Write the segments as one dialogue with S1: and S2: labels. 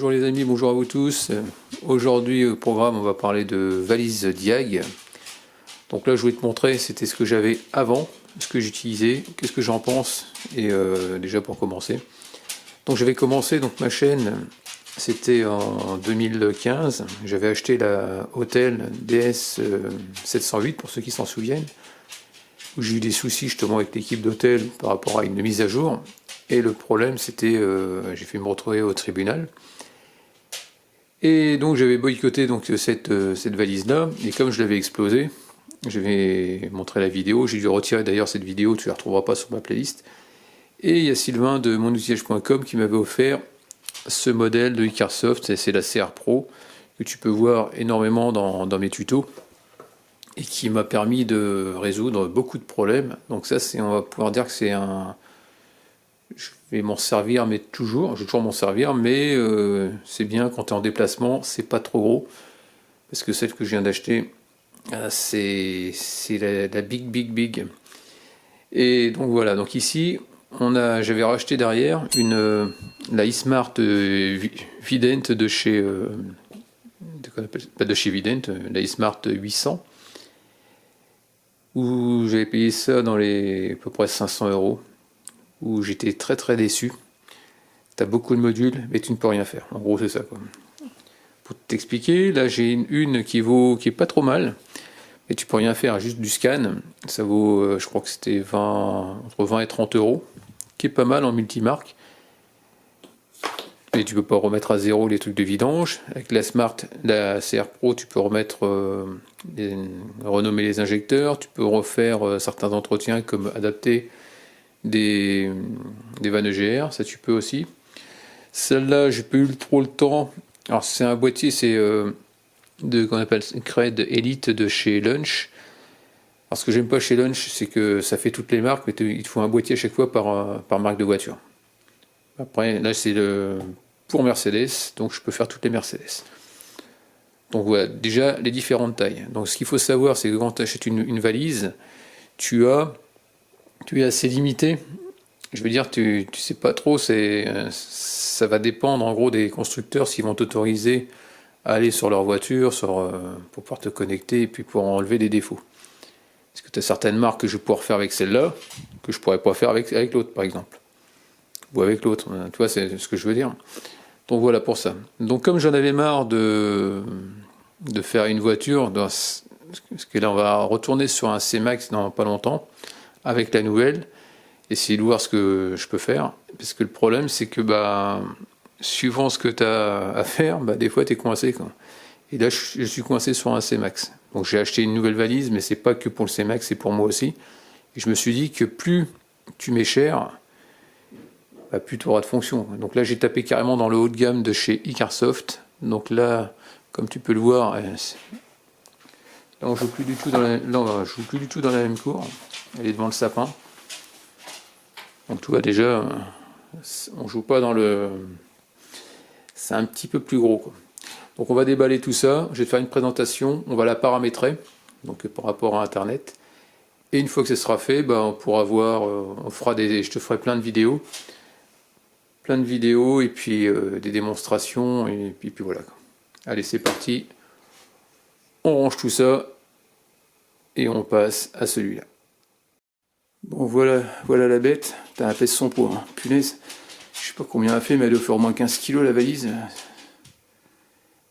S1: Bonjour les amis, bonjour à vous tous. Aujourd'hui au programme on va parler de valise Diag. Donc là je voulais te montrer, c'était ce que j'avais avant, ce que j'utilisais, qu'est-ce que j'en pense, et déjà pour commencer. Donc j'avais commencé donc ma chaîne, c'était en 2015, j'avais acheté la Autel DS 708 pour ceux qui s'en souviennent, où j'ai eu des soucis justement avec l'équipe d'Autel par rapport à une mise à jour. Et le problème c'était, j'ai fait me retrouver au tribunal. Et donc j'avais boycotté donc cette valise là, et comme je l'avais explosé, je vais montrer la vidéo, j'ai dû retirer d'ailleurs cette vidéo, tu la retrouveras pas sur ma playlist. Et il y a Sylvain de monoutillage.com qui m'avait offert ce modèle de Icarsoft, c'est la CR Pro, que tu peux voir énormément dans mes tutos, et qui m'a permis de résoudre beaucoup de problèmes. Donc ça, on va pouvoir dire que c'est un... Je vais m'en servir, mais toujours, je vais toujours m'en servir, mais c'est bien quand tu es en déplacement, c'est pas trop gros, parce que celle que je viens d'acheter, c'est la big. Et donc voilà, donc ici, j'avais racheté derrière la eSmart Vident de chez, pas de chez Vident, la eSmart 800, où j'avais payé ça dans les à peu près 500 €. Où j'étais très déçu. Tu as beaucoup de modules, mais tu ne peux rien faire. En gros, c'est ça, quoi. Pour t'expliquer, là j'ai une qui est pas trop mal, mais tu peux rien faire, juste du scan. Ça vaut, je crois que c'était entre 20 et 30 €, qui est pas mal en multimarque. Et tu peux pas remettre à zéro les trucs de vidange. Avec la CR Pro, tu peux renommer les injecteurs, tu peux refaire certains entretiens comme adapter des vannes EGR, ça tu peux aussi. Celle-là, j'ai pas eu trop le temps. Alors c'est un boîtier, c'est qu'on appelle Cred Elite de chez Lunch. Alors ce que j'aime pas chez Lunch, c'est que ça fait toutes les marques, mais il te faut un boîtier à chaque fois par marque de voiture. Après, là c'est pour Mercedes, donc je peux faire toutes les Mercedes. Donc voilà, déjà les différentes tailles. Donc ce qu'il faut savoir, c'est que quand tu achètes une valise, tu es assez limité. Je veux dire, tu sais pas trop, ça va dépendre en gros des constructeurs s'ils vont t'autoriser à aller sur leur voiture, pour pouvoir te connecter et puis pour enlever des défauts. Parce que tu as certaines marques que je vais pouvoir faire avec celle-là, que je pourrais pas faire avec l'autre par exemple. Ou avec l'autre, tu vois, c'est ce que je veux dire. Donc voilà pour ça. Donc comme j'en avais marre de faire une voiture, parce que là on va retourner sur un C-Max dans pas longtemps, avec la nouvelle, essayer de voir ce que je peux faire, parce que le problème c'est que suivant ce que tu as à faire, des fois tu es coincé, quoi. Et là je suis coincé sur un C-Max, donc j'ai acheté une nouvelle valise, mais c'est pas que pour le C-Max, c'est pour moi aussi, et je me suis dit que plus tu mets cher, plus tu auras de fonction. Donc là j'ai tapé carrément dans le haut de gamme de chez Icarsoft, donc là comme tu peux le voir, là on joue plus du tout dans la même cour. Elle est devant le sapin. Donc tu vois déjà, on joue pas dans le... C'est un petit peu plus gros, quoi. Donc on va déballer tout ça, je vais te faire une présentation, on va la paramétrer, donc par rapport à internet. Et une fois que ce sera fait, on pourra voir, je te ferai plein de vidéos. Et puis des démonstrations, et puis voilà, quoi. Allez, c'est parti. On range tout ça, et on passe à celui-là. Bon voilà la bête, t'as un pèse son poids, hein. Punaise, je sais pas combien elle a fait, mais elle doit faire au moins 15 kg la valise.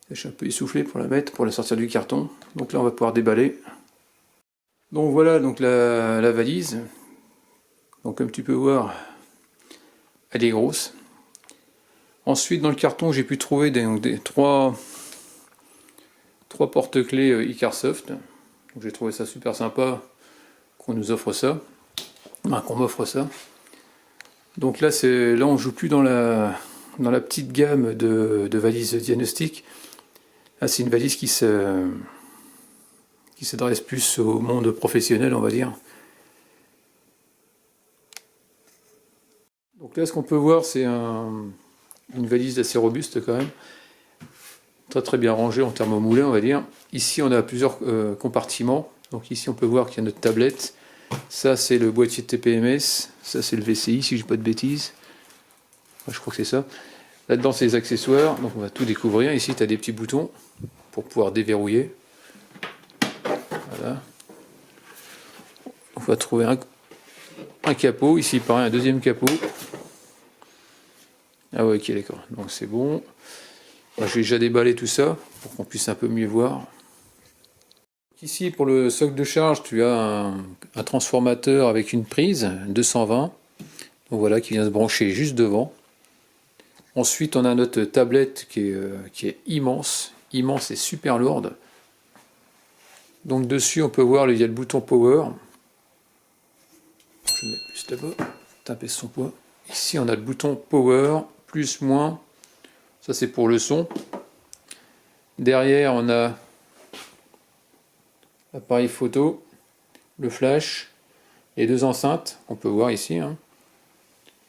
S1: Je suis un peu essoufflé pour la mettre, pour la sortir du carton. Donc là on va pouvoir déballer. Donc voilà donc la valise. Donc comme tu peux voir, elle est grosse. Ensuite dans le carton j'ai pu trouver trois porte-clés Icarsoft. Donc j'ai trouvé ça super sympa qu'on nous offre ça. Qu'on m'offre ça. Donc là on joue plus dans la petite gamme de valises diagnostic. Là c'est une valise qui s'adresse plus au monde professionnel, on va dire. Donc là ce qu'on peut voir c'est une valise assez robuste quand même. Très bien rangée en thermomoulé, on va dire. Ici on a plusieurs compartiments. Donc ici on peut voir qu'il y a notre tablette. Ça c'est le boîtier de TPMS, ça c'est le VCI si je dis pas de bêtises, je crois que c'est ça. Là-dedans, c'est les accessoires, donc on va tout découvrir. Ici, tu as des petits boutons pour pouvoir déverrouiller. Voilà. On va trouver un capot. Ici, pareil, un deuxième capot. Ah ouais, ok, d'accord. Donc c'est bon. Moi, je vais déjà déballer tout ça pour qu'on puisse un peu mieux voir. Ici, pour le socle de charge, tu as un transformateur avec une prise 220. Donc voilà, qui vient se brancher juste devant. Ensuite, on a notre tablette qui est immense et super lourde. Donc dessus, on peut voir, il y a le bouton Power. Je vais mettre plus là-bas, taper son poids. Ici, on a le bouton Power, plus, moins. Ça, c'est pour le son. Derrière, on a l'appareil photo, le flash, les deux enceintes, qu'on peut voir ici.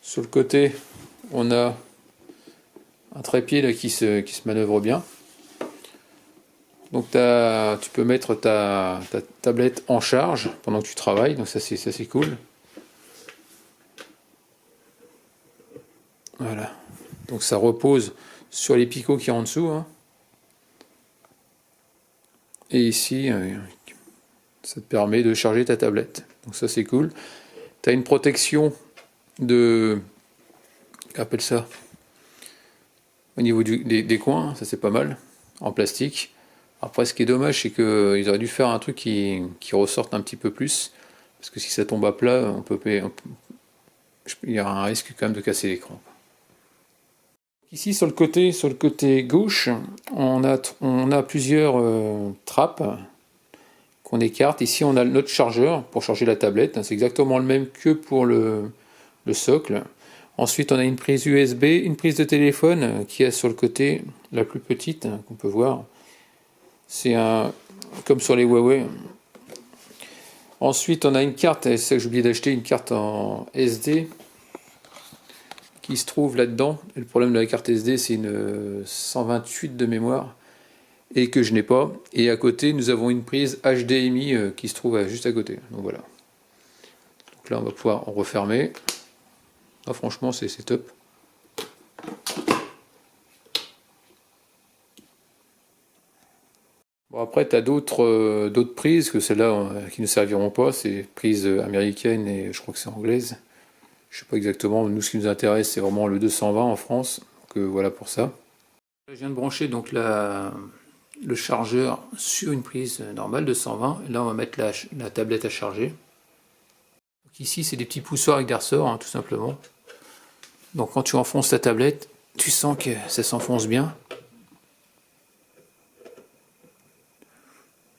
S1: Sur le côté, on a un trépied là, qui se manœuvre bien. Donc tu peux mettre ta tablette en charge pendant que tu travailles, donc ça c'est cool. Voilà. Donc ça repose sur les picots qui sont en dessous. Et ici, ça te permet de charger ta tablette. Donc ça c'est cool. Tu as une protection appelle ça, au niveau des coins, ça c'est pas mal, en plastique. Après, ce qui est dommage, c'est qu'ils auraient dû faire un truc qui ressorte un petit peu plus, parce que si ça tombe à plat, il y aura un risque quand même de casser l'écran. Ici, sur le côté gauche, on a plusieurs trappes qu'on écarte. Ici, on a notre chargeur pour charger la tablette. C'est exactement le même que pour le socle. Ensuite, on a une prise USB, une prise de téléphone qui est sur le côté, la plus petite, qu'on peut voir. C'est comme sur les Huawei. Ensuite, on a une carte, c'est ça que j'ai oublié d'acheter, une carte en SD qui se trouve là-dedans. Et le problème de la carte SD, c'est une 128 de mémoire et que je n'ai pas. Et à côté, nous avons une prise HDMI qui se trouve juste à côté. Donc voilà. Donc là, on va pouvoir en refermer. Ah, franchement, c'est top. Bon, après, tu as d'autres prises que celles-là qui ne serviront pas. C'est prises américaines et je crois que c'est anglaise. Je sais pas exactement. Nous, ce qui nous intéresse, c'est vraiment le 220 en France. Donc voilà pour ça. Je viens de brancher donc le chargeur sur une prise normale de 120. Et là, on va mettre la tablette à charger. Donc ici, c'est des petits poussoirs avec des ressorts, tout simplement. Donc quand tu enfonces ta tablette, tu sens que ça s'enfonce bien.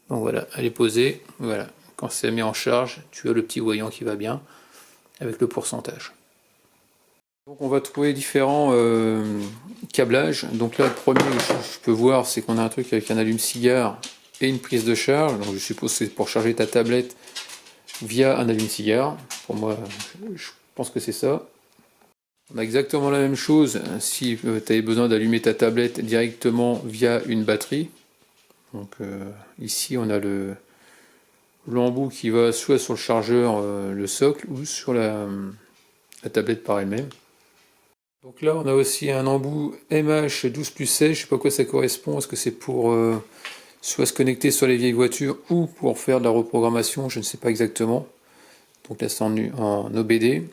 S1: Donc voilà, elle est posée. Voilà. Quand c'est mis en charge, tu as le petit voyant qui va bien avec le pourcentage. Donc on va trouver différents câblages. Donc là, le premier que je peux voir, c'est qu'on a un truc avec un allume-cigare et une prise de charge. Donc je suppose que c'est pour charger ta tablette via un allume-cigare. Pour moi, je pense que c'est ça. On a exactement la même chose si tu avais besoin d'allumer ta tablette directement via une batterie. Donc ici on a l'embout qui va soit sur le chargeur, le socle, ou sur la tablette par elle-même. Donc là on a aussi un embout MH12+16, je ne sais pas à quoi ça correspond, est-ce que c'est pour soit se connecter sur les vieilles voitures ou pour faire de la reprogrammation, je ne sais pas exactement. Donc là c'est en OBD.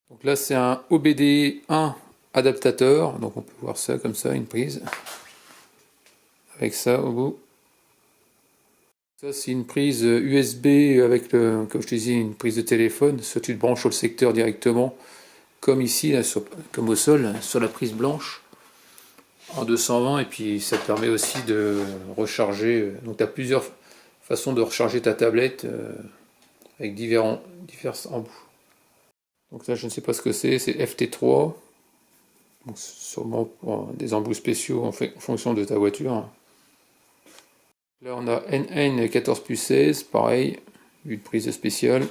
S1: Donc là c'est un OBD1 adaptateur, donc on peut voir ça comme ça, une prise. Avec ça au bout. Ça c'est une prise USB avec, comme je te disais, une prise de téléphone. Soit tu te branches sur le secteur directement, comme ici, là, comme au sol, sur la prise blanche, en 220, et puis ça te permet aussi de recharger. Donc tu as plusieurs façons de recharger ta tablette avec divers embouts. Donc là je ne sais pas ce que c'est FT3. Donc, sûrement pour des embouts spéciaux en fonction de ta voiture. Là on a NN14+16, pareil, une prise spéciale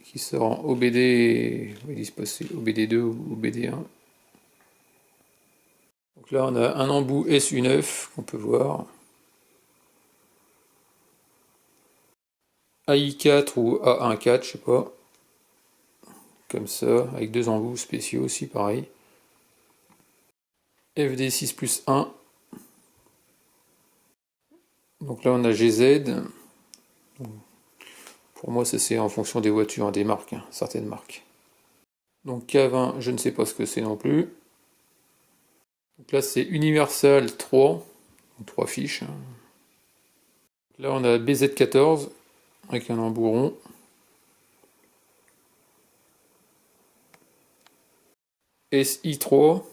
S1: qui sort en OBD, OBD2 ou OBD1. Donc là on a un embout SU9 qu'on peut voir. AI4 ou A14, je sais pas. comme ça, avec 2 embouts spéciaux aussi, pareil. FD6+1. Donc là, on a GZ. Pour moi, ça c'est en fonction des voitures, des marques, hein, certaines marques. Donc K20, je ne sais pas ce que c'est non plus. Donc là, c'est Universal 3, 3 fiches. Là, on a BZ14 avec un embout rond. SI3.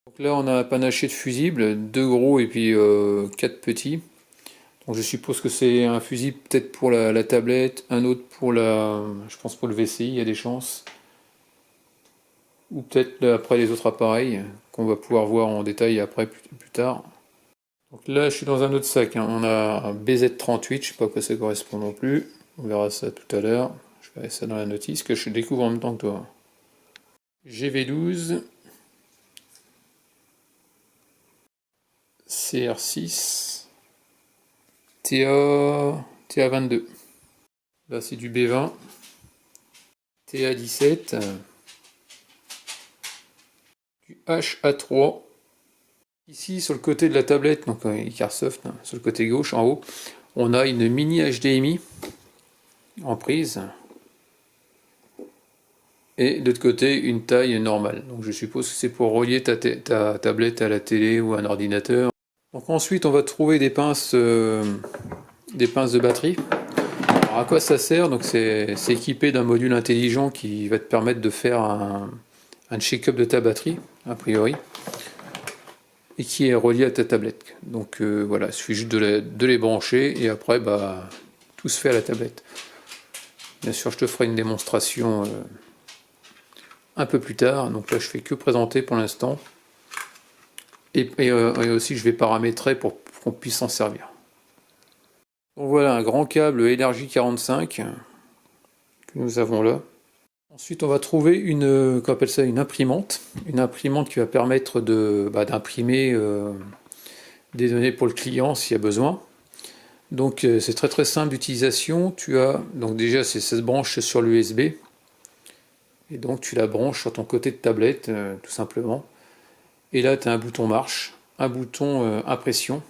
S1: Donc là, on a un panaché de fusibles, 2 gros et puis 4 petits. Donc je suppose que c'est un fusible peut-être pour la tablette, un autre pour je pense pour le VCI, il y a des chances. Ou peut-être après les autres appareils qu'on va pouvoir voir en détail après plus tard. Donc là, je suis dans un autre sac, hein. On a un BZ38, je sais pas à quoi ça correspond non plus. On verra ça tout à l'heure. Je verrai ça dans la notice que je découvre en même temps que toi. GV12, CR6, TA22. Là, c'est du B20, TA17, du HA3. Ici, sur le côté de la tablette, donc Icarsoft, hein, sur le côté gauche, en haut, on a une mini HDMI en prise. Et de l'autre côté, une taille normale. Donc je suppose que c'est pour relier ta tablette à la télé ou à un ordinateur. Donc ensuite, on va trouver des pinces de batterie. Alors à quoi ça sert? Donc c'est équipé d'un module intelligent qui va te permettre de faire un check-up de ta batterie, a priori, et qui est relié à ta tablette. Donc voilà, il suffit juste de les brancher et après bah, tout se fait à la tablette. Bien sûr, je te ferai une démonstration un peu plus tard. Donc là, je fais que présenter pour l'instant. Et aussi, je vais paramétrer pour qu'on puisse s'en servir. Donc voilà, un grand câble LRJ45 que nous avons là. Ensuite, on va trouver une imprimante. Une imprimante qui va permettre d'imprimer des données pour le client s'il y a besoin. Donc c'est très très simple d'utilisation. Donc déjà, ça se branche sur l'USB. Et donc tu la branches sur ton côté de tablette, tout simplement. Et là, tu as un bouton marche, un bouton impression.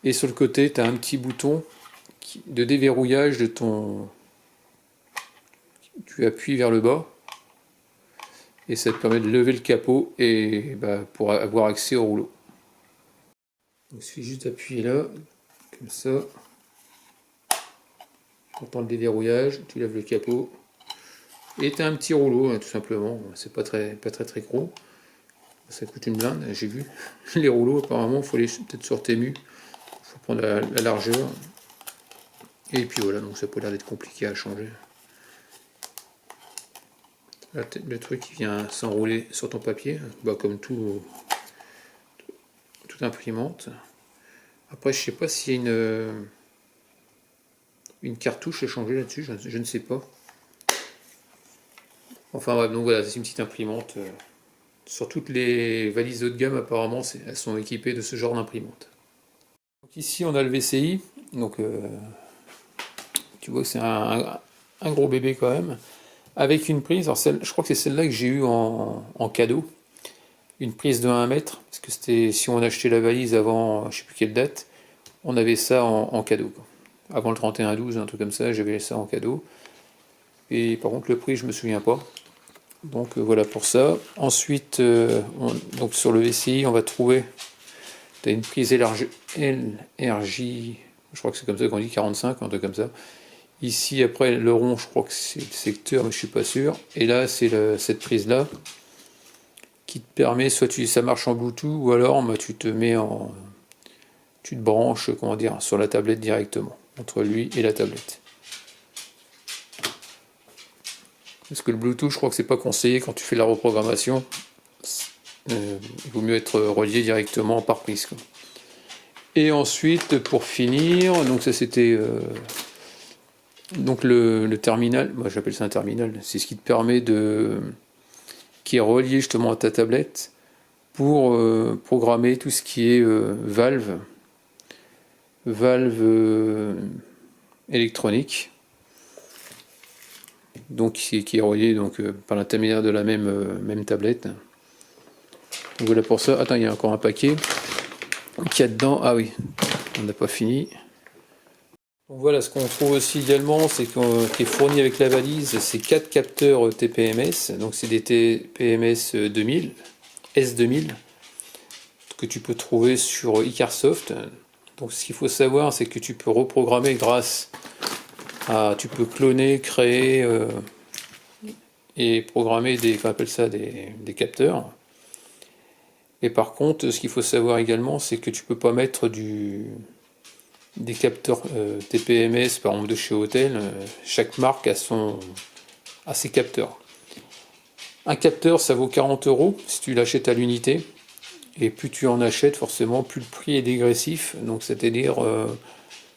S1: Et sur le côté, tu as un petit bouton de déverrouillage de ton... Tu appuies vers le bas. Et ça te permet de lever le capot et pour avoir accès au rouleau. Donc, il suffit juste d'appuyer là, comme ça. Tu entends le déverrouillage, tu lèves le capot. Et tu as un petit rouleau, hein, tout simplement. C'est pas très gros. Ça coûte une blinde, j'ai vu. Les rouleaux, apparemment, il faut les peut-être sur Temu. Il faut prendre la largeur. Et puis voilà, donc ça peut l'air d'être compliqué à changer. Là, le truc qui vient s'enrouler sur ton papier, comme toute imprimante. Après, je sais pas s'il y a une cartouche à changer là-dessus, je ne sais pas. Enfin bref, donc voilà, c'est une petite imprimante. Sur toutes les valises haut de gamme, apparemment, elles sont équipées de ce genre d'imprimante. Donc ici, on a le VCI. Donc, tu vois que c'est un gros bébé quand même. Avec une prise, alors je crois que c'est celle-là que j'ai eu en cadeau. Une prise de 1 mètre. Parce que c'était, si on achetait la valise avant, je sais plus quelle date, on avait ça en cadeau, quoi. Avant le 31-12, un truc comme ça, j'avais ça en cadeau. Et par contre, le prix, je me souviens pas. Donc voilà pour ça. Ensuite, donc sur le VCI, on va trouver. Tu as une prise LRJ, je crois que c'est comme ça qu'on dit, 45, un truc comme ça. Ici, après, le rond, je crois que c'est le secteur, mais je suis pas sûr. Et là, c'est cette prise-là qui te permet, soit ça marche en Bluetooth, ou alors tu te branches, comment dire, sur la tablette directement, entre lui et la tablette. Parce que le Bluetooth, je crois que c'est pas conseillé quand tu fais la reprogrammation. Il vaut mieux être relié directement par prise, quoi. Et ensuite, pour finir, donc ça c'était donc le terminal. Moi, j'appelle ça un terminal. C'est ce qui te permet qui est relié justement à ta tablette pour programmer tout ce qui est valve électronique. donc qui est relié donc, par l'intermédiaire de la même tablette. Donc voilà pour ça. Attends, il y a encore un paquet qu'il y a dedans. Ah oui, on n'a pas fini. Donc voilà, ce qu'on trouve aussi également, c'est qui est fourni avec la valise, c'est 4 capteurs TPMS. Donc c'est des TPMS 2000, S2000, que tu peux trouver sur Icarsoft. Donc ce qu'il faut savoir, c'est que tu peux reprogrammer grâce à... Tu peux cloner, créer et programmer qu'on appelle ça des capteurs. Et par contre, ce qu'il faut savoir également, c'est que tu peux pas mettre des capteurs TPMS, par exemple de chez Autel. Chaque marque a ses capteurs. Un capteur, ça vaut 40 € si tu l'achètes à l'unité. Et plus tu en achètes, forcément, plus le prix est dégressif. Donc, c'est-à-dire,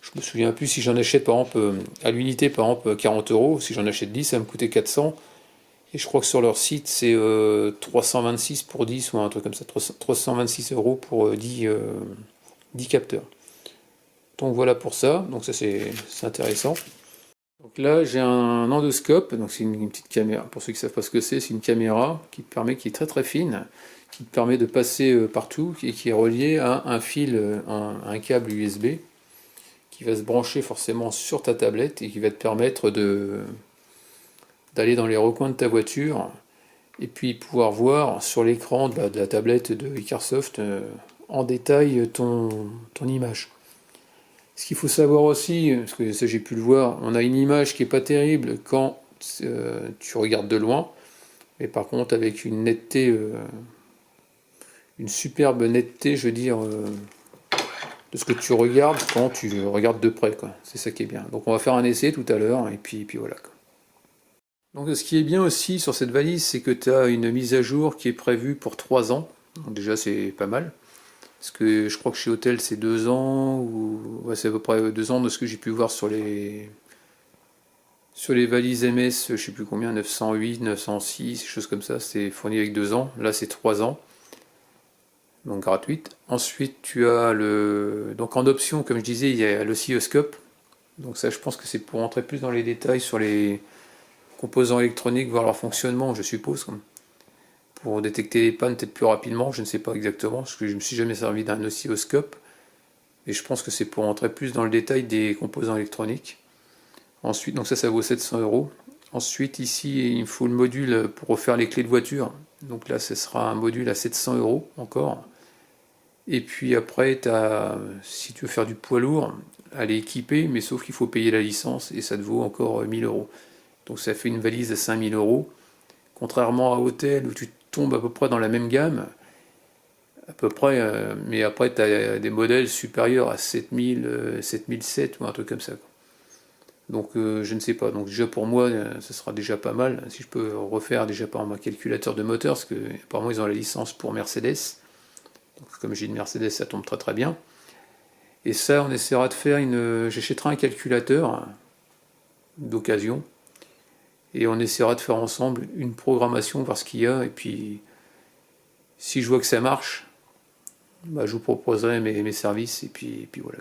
S1: je me souviens plus si j'en achète par exemple à l'unité, par exemple 40 €. Si j'en achète 10, ça va me coûter 400. Et je crois que sur leur site, c'est 326 pour 10 ou un truc comme ça. 326 € pour 10 capteurs. Donc voilà pour ça, donc ça c'est intéressant. Donc là j'ai un endoscope, donc c'est une petite caméra, pour ceux qui ne savent pas ce que c'est une caméra qui est très très fine, qui te permet de passer partout et qui est relié à un fil, un câble USB qui va se brancher forcément sur ta tablette et qui va te permettre d'aller dans les recoins de ta voiture et puis pouvoir voir sur l'écran de la tablette de Icarsoft en détail ton image. Ce qu'il faut savoir aussi, parce que ça j'ai pu le voir, on a une image qui est pas terrible quand tu regardes de loin, mais par contre avec une netteté, une superbe netteté, je veux dire, de ce que tu regardes quand tu regardes de près, quoi. C'est ça qui est bien. Donc on va faire un essai tout à l'heure, et puis voilà, quoi. Donc ce qui est bien aussi sur cette valise, c'est que tu as une mise à jour qui est prévue pour 3 ans. Donc déjà c'est pas mal. Parce que je crois que chez Autel c'est 2 ans, ou ouais, c'est à peu près 2 ans de ce que j'ai pu voir sur les valises MS, je sais plus combien, 908, 906, des choses comme ça, c'est fourni avec 2 ans. Là c'est 3 ans, donc gratuite. Ensuite tu as donc en option, comme je disais, il y a l'oscilloscope. Donc ça je pense que c'est pour entrer plus dans les détails sur les composants électroniques, voir leur fonctionnement, je suppose. Pour détecter les pannes peut-être plus rapidement, je ne sais pas exactement, parce que je ne me suis jamais servi d'un oscilloscope, et je pense que c'est pour entrer plus dans le détail des composants électroniques. Ensuite, donc ça vaut 700 €. Ensuite, ici, il me faut le module pour refaire les clés de voiture, donc là, ce sera un module à 700 € encore. Et puis après, si tu veux faire du poids lourd, elle est équipée, mais sauf qu'il faut payer la licence, et ça te vaut encore 1000 €. Donc ça fait une valise à 5000 €. Contrairement à Autel où tu tombes à peu près dans la même gamme, à peu près, mais après tu as des modèles supérieurs à 7000, 7007 ou un truc comme ça. Donc je ne sais pas. Donc déjà pour moi, ce sera déjà pas mal. Si je peux refaire déjà par ma calculateur de moteur, parce que apparemment ils ont la licence pour Mercedes. Donc comme j'ai une Mercedes, ça tombe très très bien. Et ça, on essaiera de faire j'achèterai un calculateur d'occasion. Et on essaiera de faire ensemble une programmation, voir ce qu'il y a, et puis si je vois que ça marche, bah, je vous proposerai mes services, et puis voilà.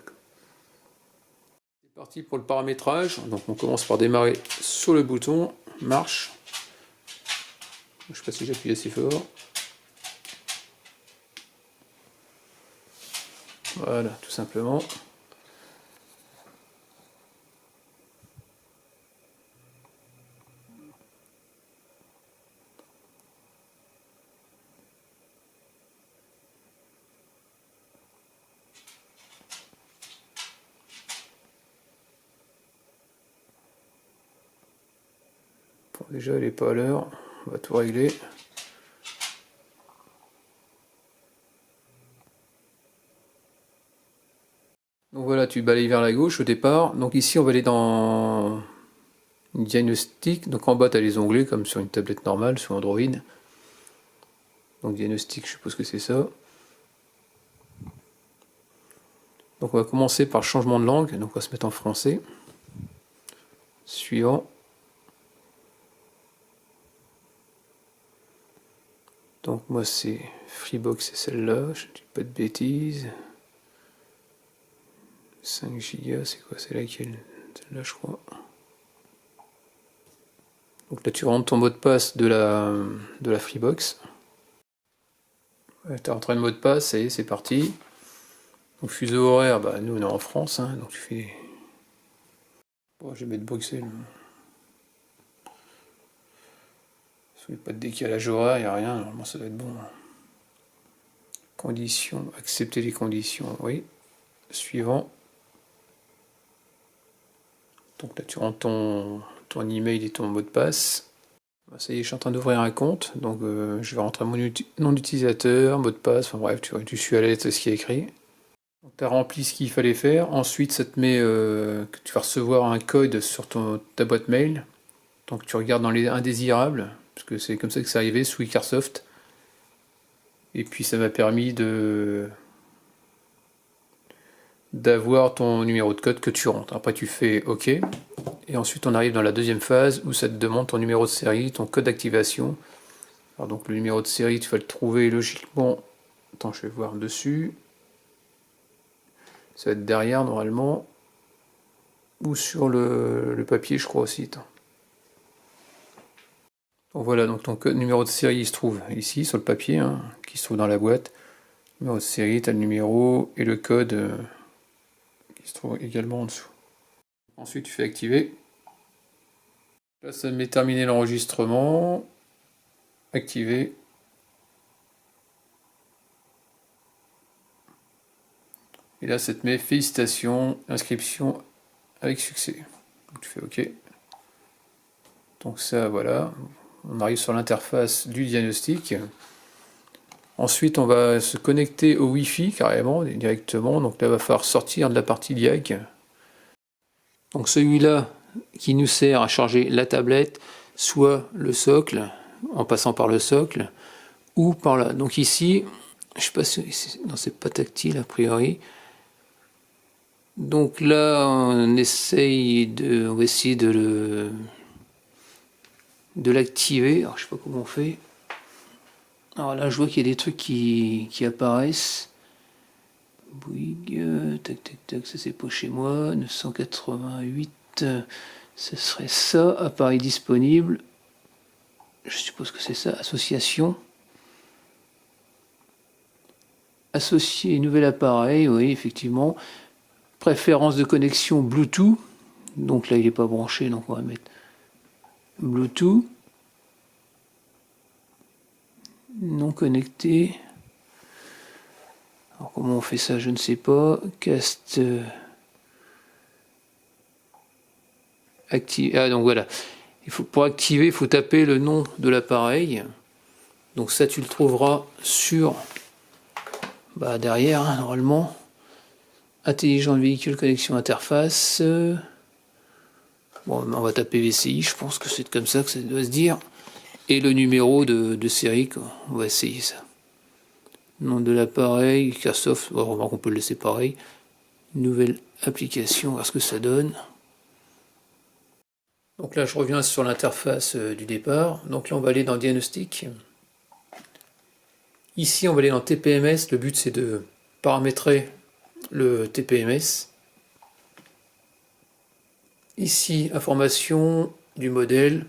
S1: C'est parti pour le paramétrage. Donc on commence par démarrer sur le bouton, marche. Je ne sais pas si j'appuie assez fort. Voilà, tout simplement. Bon, déjà, elle n'est pas à l'heure. On va tout régler. Donc voilà, tu balayes vers la gauche au départ. Donc ici, on va aller dans diagnostic. Donc en bas, tu as les onglets comme sur une tablette normale, sur Android. Donc diagnostic, je suppose que c'est ça. Donc on va commencer par le changement de langue. Donc on va se mettre en français. Suivant. Donc moi c'est Freebox, c'est celle-là, je ne dis pas de bêtises. 5 Go, c'est quoi? C'est laquelle? Celle-là je crois. Donc là tu rentres ton mot de passe de la Freebox. Tu as rentré le mot de passe, et c'est parti. Donc fuseau horaire, bah nous on est en France, hein, donc tu fais. Bon, je vais mettre Bruxelles. Il n'y a pas de décalage horaire, il n'y a rien, normalement ça doit être bon. Conditions, accepter les conditions, oui. Suivant. Donc là tu rentres ton email et ton mot de passe. Ça y est, je suis en train d'ouvrir un compte, donc je vais rentrer mon nom d'utilisateur, mot de passe, enfin bref, tu suis à l'aise de ce qui est écrit. Tu as rempli ce qu'il fallait faire, ensuite ça te met que tu vas recevoir un code sur ta boîte mail, donc tu regardes dans les indésirables, parce que c'est comme ça que c'est arrivé sous Icarsoft, et puis ça m'a permis d'avoir ton numéro de code que tu rentres. Après tu fais OK, et ensuite on arrive dans la deuxième phase où ça te demande ton numéro de série, ton code d'activation. Alors donc le numéro de série, tu vas le trouver logiquement. Attends, je vais voir dessus. Ça va être derrière normalement. Ou sur le papier, je crois aussi. Attends. Donc voilà, donc ton numéro de série il se trouve ici sur le papier, hein, qui se trouve dans la boîte. Numéro de série, tu as le numéro et le code qui se trouve également en dessous. Ensuite tu fais activer. Là ça met terminé l'enregistrement. Activer. Et là ça te met félicitations, inscription avec succès. Donc tu fais OK. Donc ça voilà, on arrive sur l'interface du diagnostic. Ensuite on va se connecter au Wi-Fi carrément, directement. Donc là il va falloir sortir de la partie diag. Donc celui-là qui nous sert à charger la tablette, soit le socle, en passant par le socle, ou par là. Donc ici, je sais pas si non, c'est pas tactile a priori. Donc là on va essayer de l'activer. Alors je sais pas comment on fait. Alors là je vois qu'il y a des trucs qui apparaissent. Bouygues, tac tac tac, ça c'est pas chez moi. 988, ce serait ça. Appareil disponible. Je suppose que c'est ça. Association. Associer nouvel appareil, oui effectivement. Préférence de connexion Bluetooth. Donc là il n'est pas branché, donc on va mettre Bluetooth. Non connecté. Alors comment on fait ça, je ne sais pas. Cast active. Ah donc voilà. Pour activer, il faut taper le nom de l'appareil. Donc ça tu le trouveras sur derrière, hein, normalement. Intelligent véhicule, connexion interface. Bon, on va taper VCI, je pense que c'est comme ça que ça doit se dire. Et le numéro de série, quoi. On va essayer ça. Nom de l'appareil, Icarsoft, on peut le laisser pareil. Nouvelle application, voir ce que ça donne. Donc là, je reviens sur l'interface du départ. Donc là, on va aller dans Diagnostic. Ici, on va aller dans TPMS. Le but, c'est de paramétrer le TPMS. Ici, information du modèle.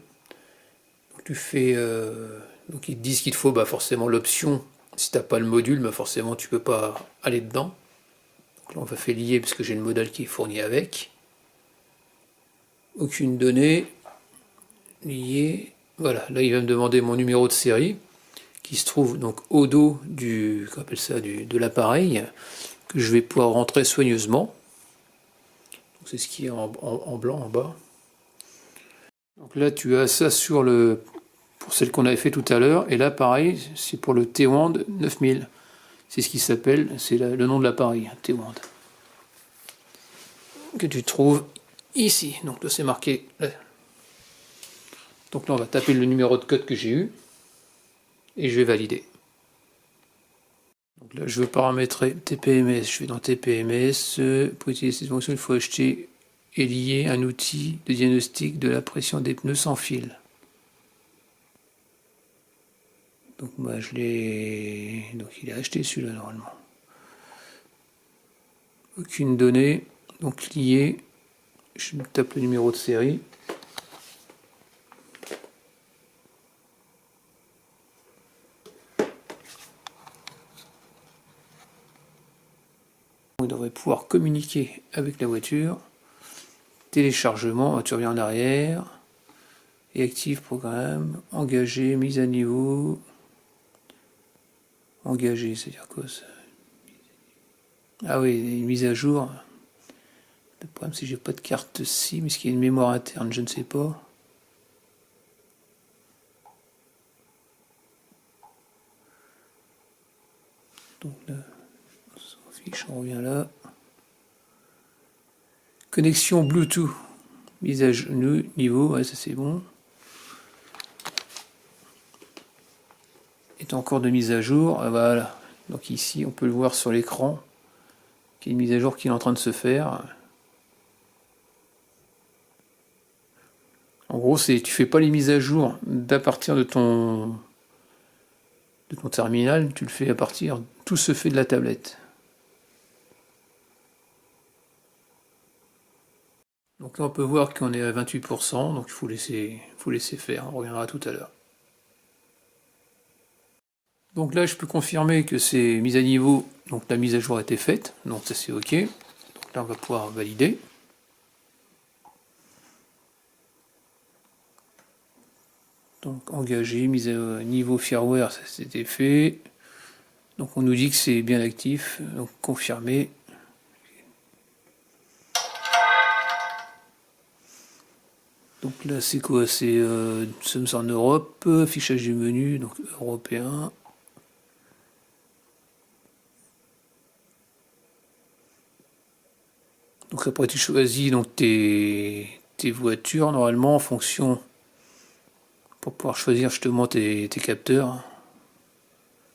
S1: Donc, tu fais. Donc, ils te disent qu'il te faut forcément l'option. Si tu n'as pas le module, forcément, tu ne peux pas aller dedans. Donc là, on va faire lier parce que j'ai le modèle qui est fourni avec. Aucune donnée. Lié. Voilà, là, il va me demander mon numéro de série qui se trouve donc au dos de l'appareil que je vais pouvoir rentrer soigneusement. C'est ce qui est en blanc en bas. Donc là tu as ça pour celle qu'on avait fait tout à l'heure, et là pareil c'est pour le T-Wand 9000. C'est ce qui s'appelle, c'est le nom de l'appareil, T-Wand. Que tu trouves ici. Donc là c'est marqué. Là. Donc là on va taper le numéro de code que j'ai eu et je vais valider. Donc là, je veux paramétrer TPMS. Je vais dans TPMS. Pour utiliser cette fonction, il faut acheter et lier un outil de diagnostic de la pression des pneus sans fil. Donc moi, donc il est acheté celui-là normalement. Aucune donnée. Donc lié. Je tape le numéro de série. devrait pouvoir communiquer avec la voiture. Téléchargement, tu reviens en arrière. Et active programme, engagé, mise à niveau. Engagé, c'est-à-dire quoi ça? Ah oui, une mise à jour. Le problème c'est que j'ai pas de carte SIM, est-ce qu'il y a une mémoire interne, je ne sais pas. Donc là, on s'en fiche, on revient là. Connexion Bluetooth, mise à niveau, ouais ça c'est bon. Est encore de mise à jour, voilà. Donc ici on peut le voir sur l'écran, qu'il y a une mise à jour qui est en train de se faire. En gros, tu fais pas les mises à jour d'à partir de ton terminal, tu le fais à partir, tout se fait de la tablette. Donc là on peut voir qu'on est à 28%, donc il faut laisser faire, on reviendra tout à l'heure. Donc là je peux confirmer que c'est mise à niveau, donc la mise à jour a été faite, donc ça c'est ok. Donc là on va pouvoir valider. Donc engagé, mise à niveau firmware, ça c'était fait. Donc on nous dit que c'est bien actif, donc confirmer. Donc là c'est quoi? C'est nous sommes en Europe, affichage du menu, donc européen. Donc après tu choisis donc tes voitures normalement en fonction, pour pouvoir choisir justement tes capteurs,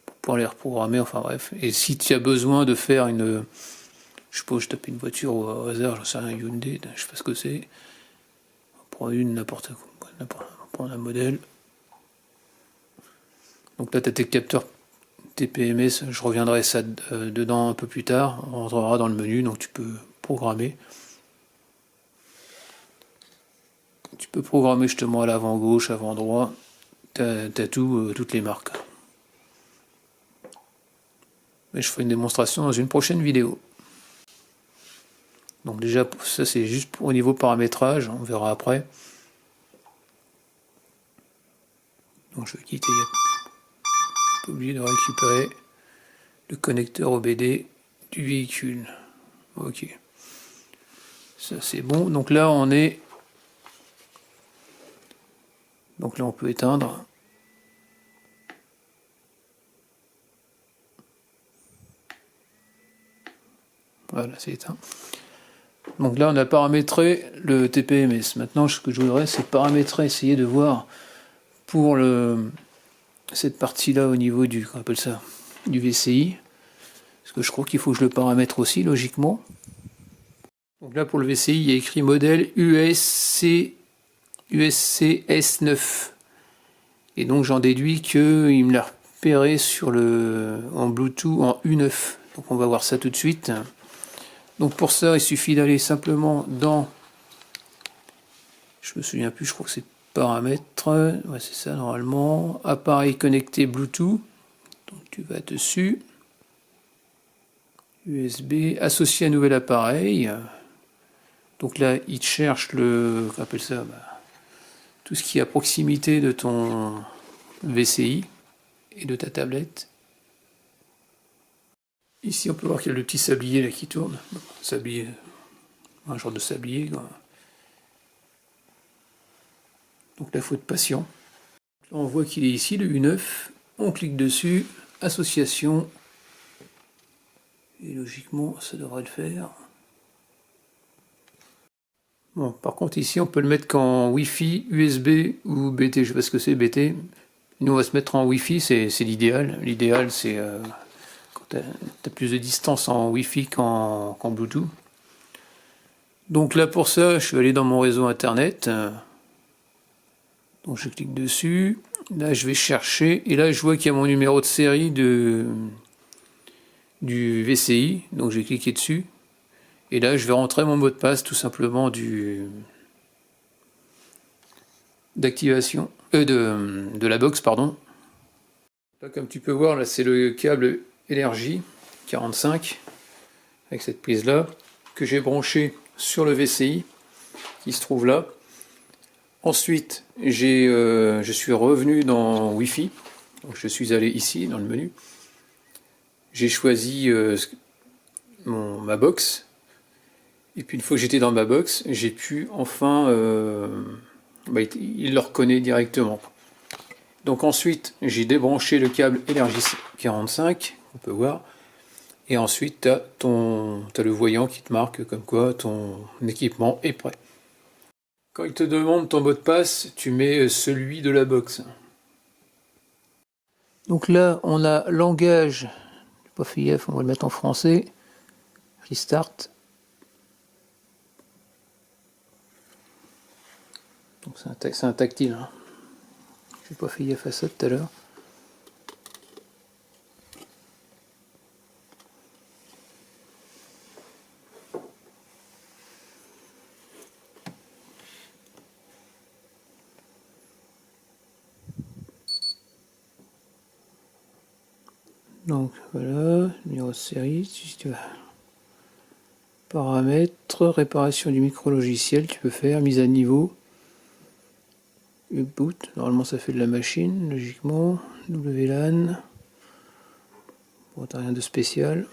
S1: pour pouvoir les reprogrammer, enfin bref. Et si tu as besoin de faire une, je sais pas, je tape une voiture au hasard, j'en sais rien, Hyundai, je sais pas ce que c'est. On prend une, n'importe quoi, on prend un modèle. Donc là tu as tes capteurs TPMS, je reviendrai ça dedans un peu plus tard, on rentrera dans le menu, donc tu peux programmer. Tu peux programmer justement à l'avant gauche, avant droit, t'as toutes les marques. Mais je ferai une démonstration dans une prochaine vidéo. Donc déjà, ça c'est juste au niveau paramétrage, on verra après. Donc je vais quitter, pas oublier de récupérer le connecteur OBD du véhicule. Ok. Ça c'est bon, donc là on est... Donc là on peut éteindre. Voilà, c'est éteint. Donc là on a paramétré le TPMS. Maintenant ce que je voudrais c'est paramétrer, essayer de voir pour cette partie là au niveau du, qu'on appelle ça, du VCI. Parce que je crois qu'il faut que je le paramètre aussi logiquement. Donc là pour le VCI il y a écrit modèle USCS9. Et donc j'en déduis qu'il me l'a repéré sur en Bluetooth en U9. Donc on va voir ça tout de suite. Donc pour ça il suffit d'aller simplement dans, je me souviens plus, je crois que c'est paramètres, ouais c'est ça normalement, appareil connecté Bluetooth, donc tu vas dessus, USB, associé à un nouvel appareil, donc là il te cherche qu'on appelle ça, tout ce qui est à proximité de ton VCI et de ta tablette. Ici on peut voir qu'il y a le petit sablier là qui tourne, sablier, un genre de sablier quoi. Donc là il faut être patient. Là, on voit qu'il est ici le U9, on clique dessus, association, et logiquement ça devrait le faire. Bon, par contre ici on peut le mettre qu'en Wi-Fi, USB ou BT, je sais pas ce que c'est BT. Nous on va se mettre en Wi-Fi, c'est l'idéal. L'idéal c'est quand tu as plus de distance en Wi-Fi qu'en Bluetooth. Donc là pour ça je suis allé dans mon réseau internet. Donc je clique dessus, là je vais chercher, et là je vois qu'il y a mon numéro de série du VCI, donc j'ai cliqué dessus, et là je vais rentrer mon mot de passe tout simplement d'activation, de la box, pardon. Là comme tu peux voir, là c'est le câble LRJ 45, avec cette prise là, que j'ai branché sur le VCI qui se trouve là. Ensuite, je suis revenu dans Wi-Fi. Donc, je suis allé ici dans le menu. J'ai choisi ma box. Et puis une fois que j'étais dans ma box, j'ai pu enfin... il le reconnaît directement. Donc ensuite, j'ai débranché le câble Energis45, on peut voir. Et ensuite, tu as le voyant qui te marque comme quoi ton équipement est prêt. Quand il te demande ton mot de passe, tu mets celui de la box. Donc là, on a langage, j'ai pas fait gaffe, on va le mettre en français. Restart. Donc c'est un tactile. Hein. J'ai pas fait gaffe à ça tout à l'heure. Donc voilà, numéro de série, si tu veux. Paramètres, réparation du micro-logiciel, tu peux faire, mise à niveau. Boot, normalement ça fait de la machine, logiquement. WLAN. Bon, t'as rien de spécial.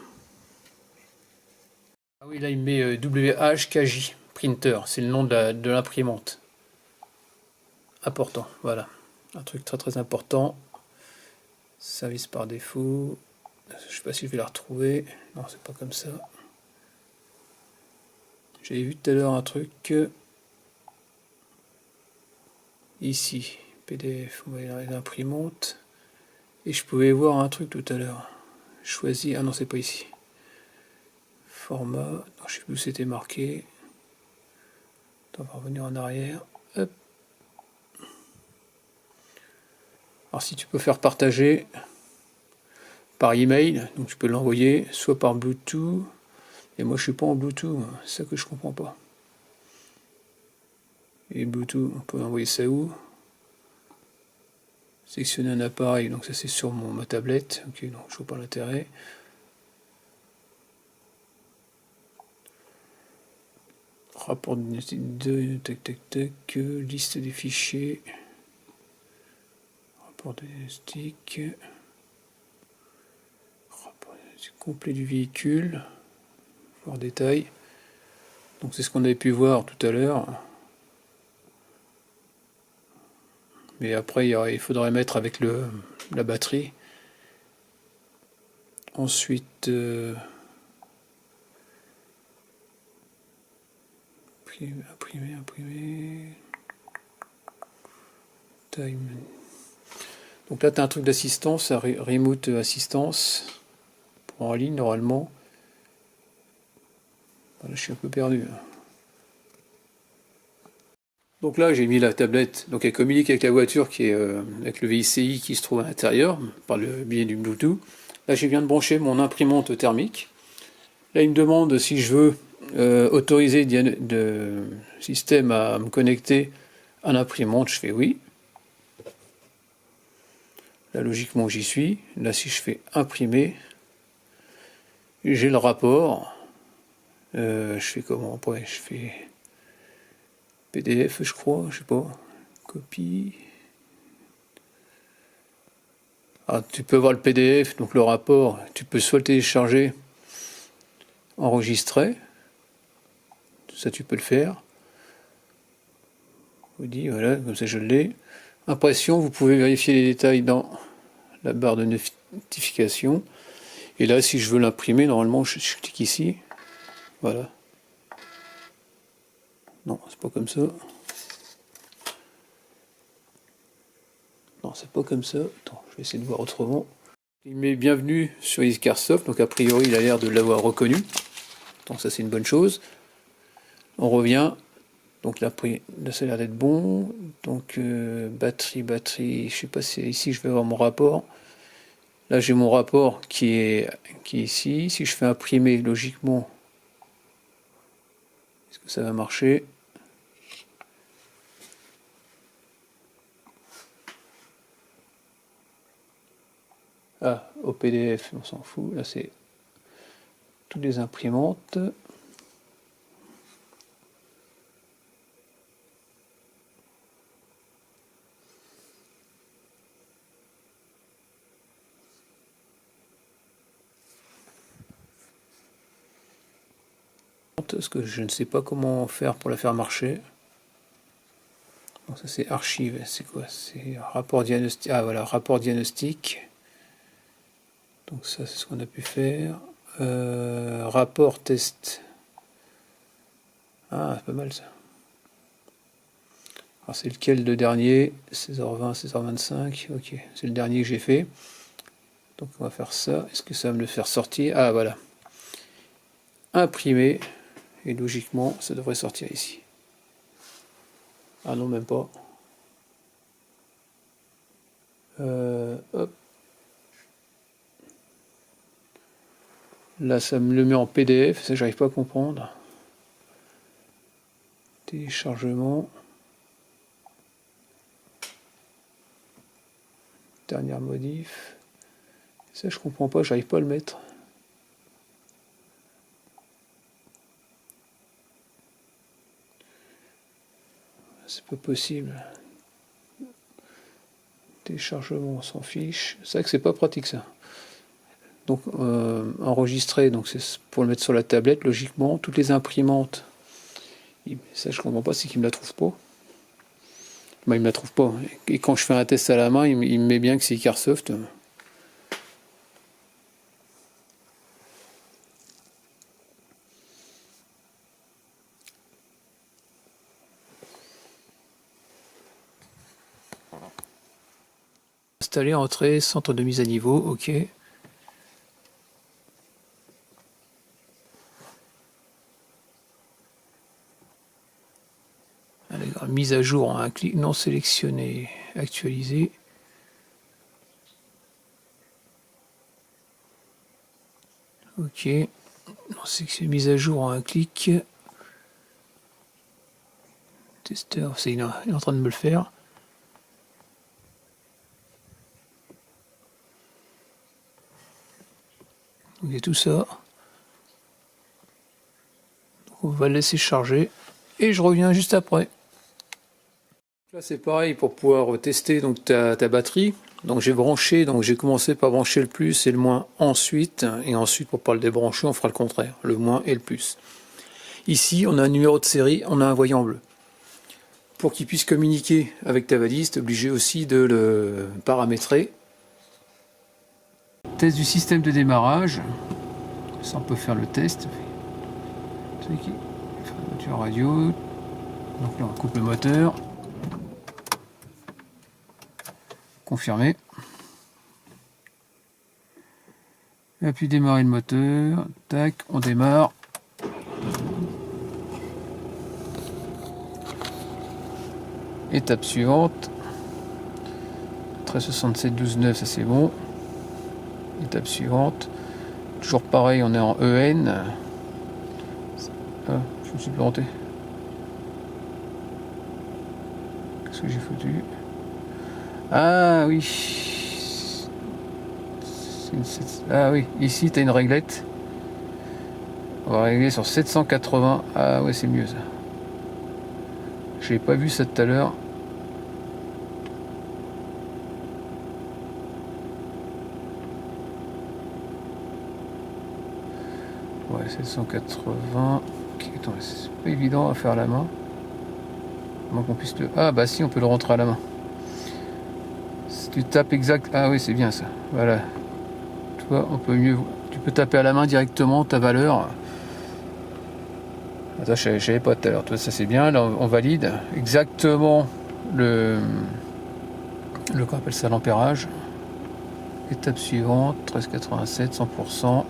S1: Ah oui, là il met WHKJ, printer, c'est le nom de l'imprimante. Important, voilà. Un truc très très important. Service par défaut. Je sais pas si je vais la retrouver. Non, c'est pas comme ça. J'avais vu tout à l'heure un truc. Ici, PDF, on va aller dans l'imprimante. Et je pouvais voir un truc tout à l'heure. Choisir. Ah non, c'est pas ici. Format. Non, je sais plus où c'était marqué. On va revenir en arrière. Hop. Alors si tu peux faire partager par email, donc tu peux l'envoyer soit par Bluetooth. Et moi je suis pas en Bluetooth, c'est ça que je comprends pas. Et Bluetooth, on peut envoyer ça où? Sélectionner un appareil, donc ça c'est sur ma tablette. Ok, donc je vois pas l'intérêt. Rapport de tac tac tac, liste des fichiers. Rapport diagnostic. Rapport complet du véhicule. Voir détail. Donc c'est ce qu'on avait pu voir tout à l'heure. Mais après il faudrait mettre avec la batterie. Ensuite imprimer. Time. Donc là tu as un truc d'assistance, remote assistance pour en ligne normalement. Voilà, je suis un peu perdu. Donc là j'ai mis la tablette, donc elle communique avec la voiture qui est avec le VCI qui se trouve à l'intérieur par le biais du Bluetooth. Là je viens de brancher mon imprimante thermique. Là il me demande si je veux autoriser de système à me connecter à l'imprimante, je fais oui. Là logiquement j'y suis. Là si je fais imprimer, j'ai le rapport. Je fais comment après? Je fais PDF je crois, je sais pas. Copie. Ah, tu peux voir le PDF, donc le rapport, tu peux soit le télécharger, enregistrer, ça tu peux le faire. Vous dit voilà, comme ça je l'ai. Impression, vous pouvez vérifier les détails dans la barre de notification. Et là, si je veux l'imprimer, normalement, je clique ici. Voilà. Non, c'est pas comme ça. Non, c'est pas comme ça. Attends, je vais essayer de voir autrement. Il met bienvenue sur Iscarsoft, donc a priori, il a l'air de l'avoir reconnu. Donc ça, c'est une bonne chose. On revient. Donc là, ça a l'air d'être bon. Donc batterie, je sais pas si ici je vais avoir mon rapport. Là j'ai mon rapport qui est ici. Si je fais imprimer, logiquement, est-ce que ça va marcher? Ah, au PDF, on s'en fout. Là c'est toutes les imprimantes. Parce que je ne sais pas comment faire pour la faire marcher. Donc ça c'est archive, c'est quoi? C'est rapport diagnostic. Ah voilà, rapport diagnostic. Donc ça c'est ce qu'on a pu faire. Rapport test. Ah, c'est pas mal ça. Alors c'est lequel le dernier? 16h20, 16h25. Ok, c'est le dernier que j'ai fait. Donc on va faire ça. Est-ce que ça va me le faire sortir? Ah voilà. Imprimer. Et logiquement, ça devrait sortir ici. Ah non, même pas. Hop. Là, ça me le met en PDF, ça j'arrive pas à comprendre. Téléchargement. Dernière modif. Ça je comprends pas, j'arrive pas à le mettre. C'est pas possible. Téléchargement, on s'en fiche. C'est vrai que c'est pas pratique ça. Donc enregistrer, donc c'est pour le mettre sur la tablette, logiquement, toutes les imprimantes. Ça je comprends pas, c'est qu'il me la trouve pas. Bah, il me la trouve pas. Et quand je fais un test à la main, il me met bien que c'est Icarsoft. Installer, entrée, centre de mise à niveau, ok. Alors, mise à jour, un clic non sélectionné, actualisé. Ok. Non sélectionné, mise à jour en un clic. Testeur, il est en train de me le faire. Donc il y a tout ça. Donc on va le laisser charger. Et je reviens juste après. Là c'est pareil pour pouvoir tester donc ta batterie. Donc j'ai branché, donc j'ai commencé par brancher le plus et le moins ensuite. Et ensuite pour pas le débrancher, on fera le contraire, le moins et le plus. Ici on a un numéro de série, on a un voyant bleu. Pour qu'il puisse communiquer avec ta valise, tu es obligé aussi de le paramétrer. Test du système de démarrage. Ça on peut faire le test. Fermeture radio. Donc là on coupe le moteur. Confirmer. Et puis démarrer le moteur. Tac, on démarre. Étape suivante. 1367 12 ça c'est bon. Étape suivante. Toujours pareil, on est en EN. Ah, je me suis planté. Qu'est-ce que j'ai foutu? Ah oui. Ah oui, ici tu as une réglette. On va régler sur 780. Ah ouais, c'est mieux ça. Je n'ai pas vu ça tout à l'heure. Ouais, 780. Okay, attends, c'est pas évident à faire à la main. Comment qu'on puisse le. Ah bah si, on peut le rentrer à la main. Si tu tapes exact. Ah oui, c'est bien ça. Voilà. Tu vois, on peut mieux. Tu peux taper à la main directement ta valeur. Attends, je savais pas tout à l'heure. Toi, ça c'est bien. Là, on valide exactement le qu'on appelle ça l'ampérage. Étape suivante, 1387, 100%.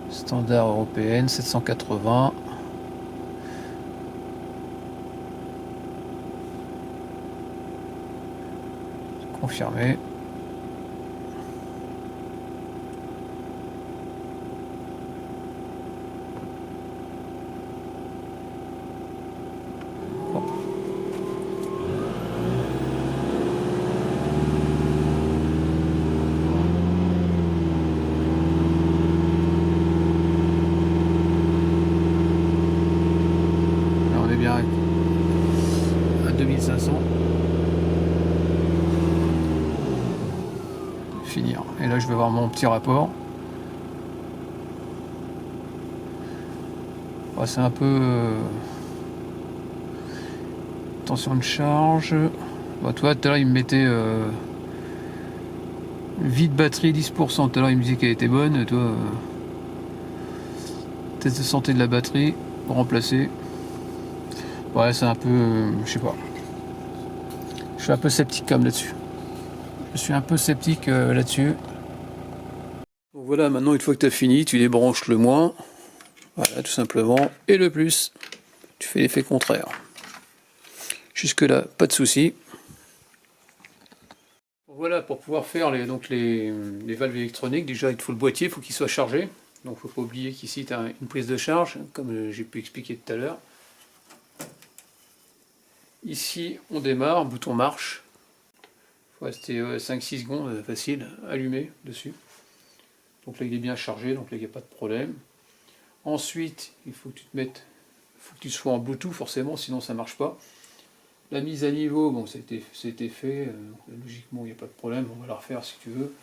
S1: Standard européenne, 780. Confirmé. 500. Finir. Et là je vais voir mon petit rapport. Ouais, c'est un peu tension de charge. Bon, toi tout à l'heure il me mettait vide batterie 10%. Tout à l'heure il me disait qu'elle était bonne. Toi test de santé de la batterie pour remplacer. Ouais, c'est un peu je sais pas. Je suis un peu sceptique comme là-dessus. Je suis un peu sceptique là-dessus. Donc voilà, maintenant une fois que tu as fini, tu débranches le moins. Voilà, tout simplement. Et le plus, tu fais l'effet contraire. Jusque là, pas de souci. Voilà, pour pouvoir faire les valves électroniques, déjà il te faut le boîtier, il faut qu'il soit chargé. Donc il ne faut pas oublier qu'ici tu as une prise de charge, comme j'ai pu expliquer tout à l'heure. Ici, on démarre, bouton marche. Il faut rester 5-6 secondes, facile, allumé dessus. Donc là il est bien chargé, donc là il n'y a pas de problème. Ensuite, il faut que tu te mettes, faut que tu sois en Bluetooth forcément, sinon ça ne marche pas. La mise à niveau, bon, c'était fait, logiquement il n'y a pas de problème, on va la refaire si tu veux.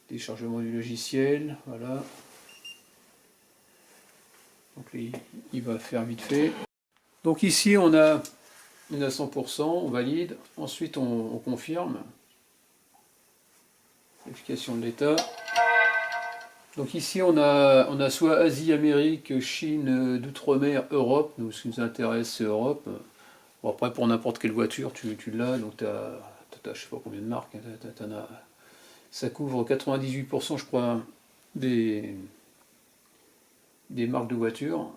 S1: Téléchargement du logiciel, voilà. Donc là, il va faire vite fait. Donc ici on a 100%, on valide, ensuite on confirme. Vérification de l'état. Donc ici on a soit Asie, Amérique, Chine, d'outre-mer, Europe. Donc ce qui nous intéresse c'est Europe. Bon, après pour n'importe quelle voiture tu l'as, donc tu as je sais pas combien de marques, ça couvre 98% je crois des marques de voitures.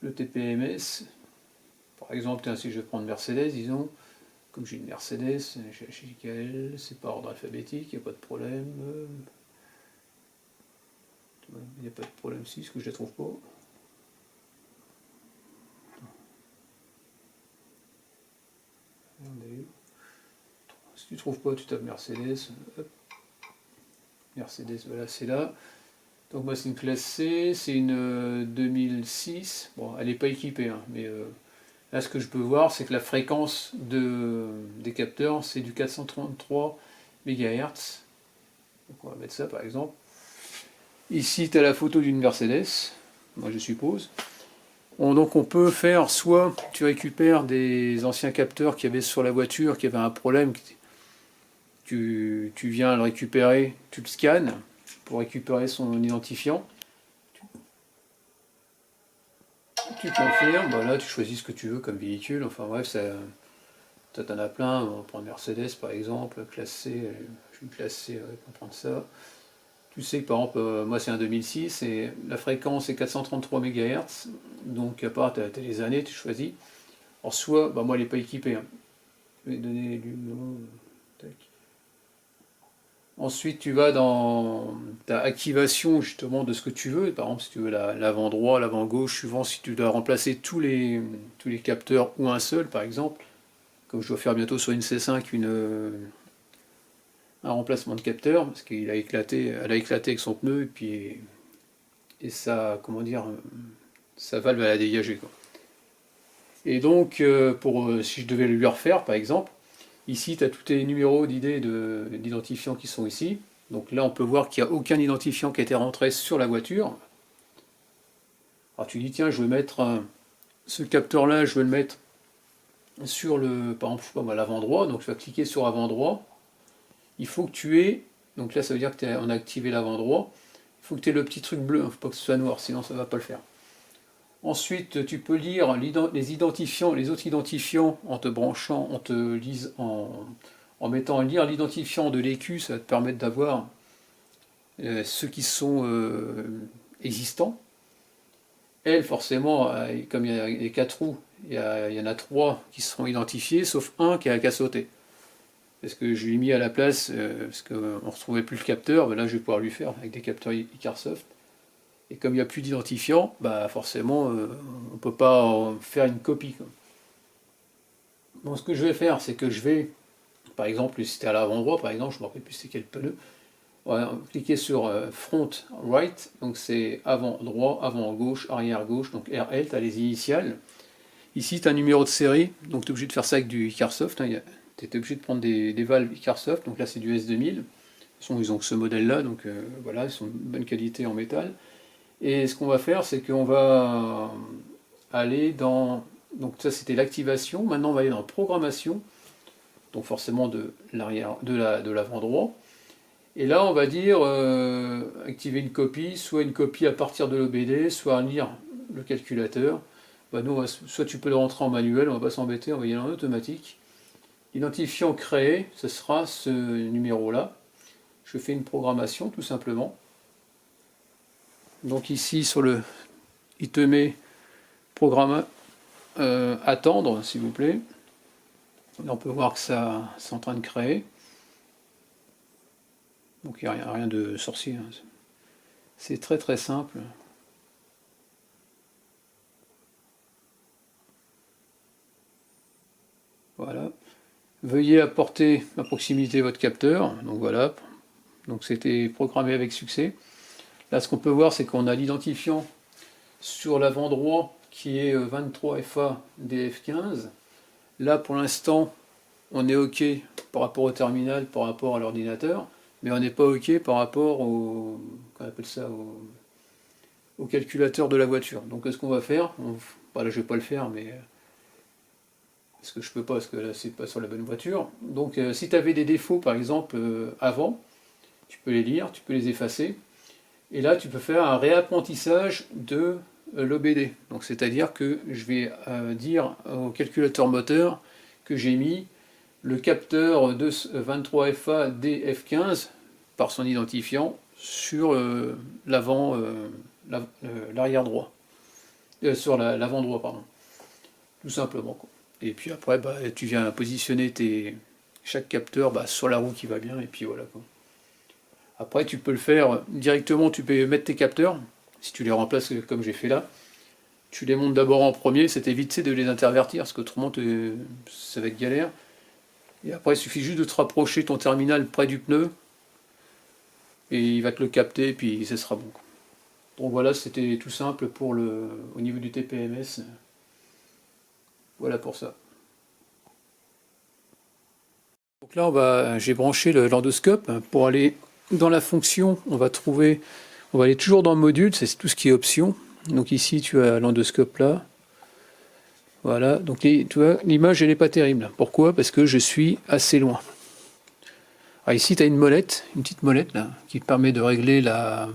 S1: Le TPMS, par exemple, si je vais prendre Mercedes, disons, comme j'ai une Mercedes, j'ai JKL, c'est par ordre alphabétique, il n'y a pas de problème. Il n'y a pas de problème si, parce que je ne la trouve pas. Si tu ne trouves pas, tu tapes Mercedes. Hop. Mercedes, voilà, c'est là. Donc moi c'est une classe C, c'est une 2006. Bon, elle n'est pas équipée, hein, mais là ce que je peux voir, c'est que la fréquence des capteurs, c'est du 433 MHz. Donc on va mettre ça par exemple. Ici, tu as la photo d'une Mercedes, moi je suppose. Donc on peut faire, soit tu récupères des anciens capteurs qu'il y avait sur la voiture, qui avaient un problème, tu viens le récupérer, tu le scannes pour récupérer son identifiant. Tu confirmes, voilà, tu choisis ce que tu veux comme véhicule, enfin bref, ça t'en as plein, on prend une Mercedes par exemple, classe C, je suis classe C, on va prendre ça. Tu sais que par exemple, moi c'est un 2006 et la fréquence est 433 MHz, donc à part tu as les années, tu choisis. Alors soit, bah moi elle n'est pas équipée, hein. Je vais donner le nom. Tac. Ensuite tu vas dans ta activation justement de ce que tu veux, par exemple si tu veux l'avant droit, l'avant gauche, suivant si tu dois remplacer tous les capteurs ou un seul par exemple, comme je dois faire bientôt sur une C5 un remplacement de capteur, parce qu'elle a éclaté avec son pneu, et ça, comment dire, sa valve elle a dégagé, quoi. Et donc, si je devais lui refaire, par exemple, ici, tu as tous les numéros d'identifiants qui sont ici. Donc là, on peut voir qu'il n'y a aucun identifiant qui a été rentré sur la voiture. Alors tu dis, tiens, je vais mettre ce capteur-là, je vais le mettre sur par exemple, l'avant droit. Donc je vais cliquer sur avant droit. Il faut que tu aies, donc là ça veut dire qu'on a activé l'avant droit, il faut que tu aies le petit truc bleu, il ne faut pas que ce soit noir, sinon ça ne va pas le faire. Ensuite, tu peux lire les identifiants, les autres identifiants en te branchant, en mettant à lire l'identifiant de l'écu, ça va te permettre d'avoir ceux qui sont existants. Elle, forcément, comme il y a les 4 roues, il y en a 3 qui seront identifiés, sauf un qui a qu'à sauter. Parce que je lui ai mis à la place, parce qu'on ne retrouvait plus le capteur, ben là je vais pouvoir lui faire avec des capteurs Icarsoft. Et comme il n'y a plus d'identifiant, bah forcément on ne peut pas en faire une copie, quoi. Donc ce que je vais faire, c'est que je vais, par exemple, si c'était à l'avant droit, par exemple, je ne me rappelle plus c'est quel pneu, on va cliquer sur front right, donc c'est avant droit, avant gauche, arrière gauche, donc RL, tu as les initiales. Ici, tu as un numéro de série, donc tu es obligé de faire ça avec du Icarsoft. Hein, tu es obligé de prendre des valves Icarsoft, donc là c'est du S2000. De toute façon, ils ont ce modèle-là, donc voilà, ils sont de bonne qualité en métal. Et ce qu'on va faire, c'est qu'on va aller dans... Donc ça c'était l'activation, maintenant on va aller dans la programmation, donc forcément de l'avant droit. Et là on va dire activer une copie, soit une copie à partir de l'OBD, soit lire le calculateur. Bah nous, soit tu peux le rentrer en manuel, on va pas s'embêter, on va y aller en automatique. Identifiant créé, ce sera ce numéro-là. Je fais une programmation tout simplement. Donc ici sur le, il te met programme attendre s'il vous plaît. Là, on peut voir que ça c'est en train de créer. Donc il n'y a rien de sorcier. Hein. C'est très très simple. Voilà. Veuillez apporter à proximité votre capteur. Donc voilà. Donc c'était programmé avec succès. Là ce qu'on peut voir c'est qu'on a l'identifiant sur l'avant droit qui est 23FA DF15. Là pour l'instant on est OK par rapport au terminal, par rapport à l'ordinateur, mais on n'est pas OK par rapport au, qu'on appelle ça, au calculateur de la voiture. Donc ce qu'on va faire, là je vais pas le faire, mais parce que je peux pas, parce que là c'est pas sur la bonne voiture. Donc si tu avais des défauts par exemple avant, tu peux les lire, tu peux les effacer, et là tu peux faire un réapprentissage de l'OBD. Donc c'est-à-dire que je vais dire au calculateur moteur que j'ai mis le capteur de 23FA DF15 par son identifiant sur l'avant, l'arrière droit, sur l'avant droit pardon, tout simplement quoi. Et puis après bah, tu viens positionner chaque capteur sur la roue qui va bien et puis voilà quoi. Après tu peux le faire directement, tu peux mettre tes capteurs si tu les remplaces comme j'ai fait là. Tu les montes d'abord en premier, ça t'évite de les intervertir parce qu'autrement ça va être galère. Et après, il suffit juste de te rapprocher ton terminal près du pneu et il va te le capter et puis ça sera bon. Donc voilà, c'était tout simple pour au niveau du TPMS. Voilà pour ça. Donc là, j'ai branché l'endoscope pour aller dans la fonction. On va aller toujours dans le module, c'est tout ce qui est option. Donc ici, tu as l'endoscope là. Voilà, donc tu vois, l'image elle n'est pas terrible. Pourquoi? Parce que je suis assez loin. Alors ici tu as une molette, une petite molette là, qui permet de régler la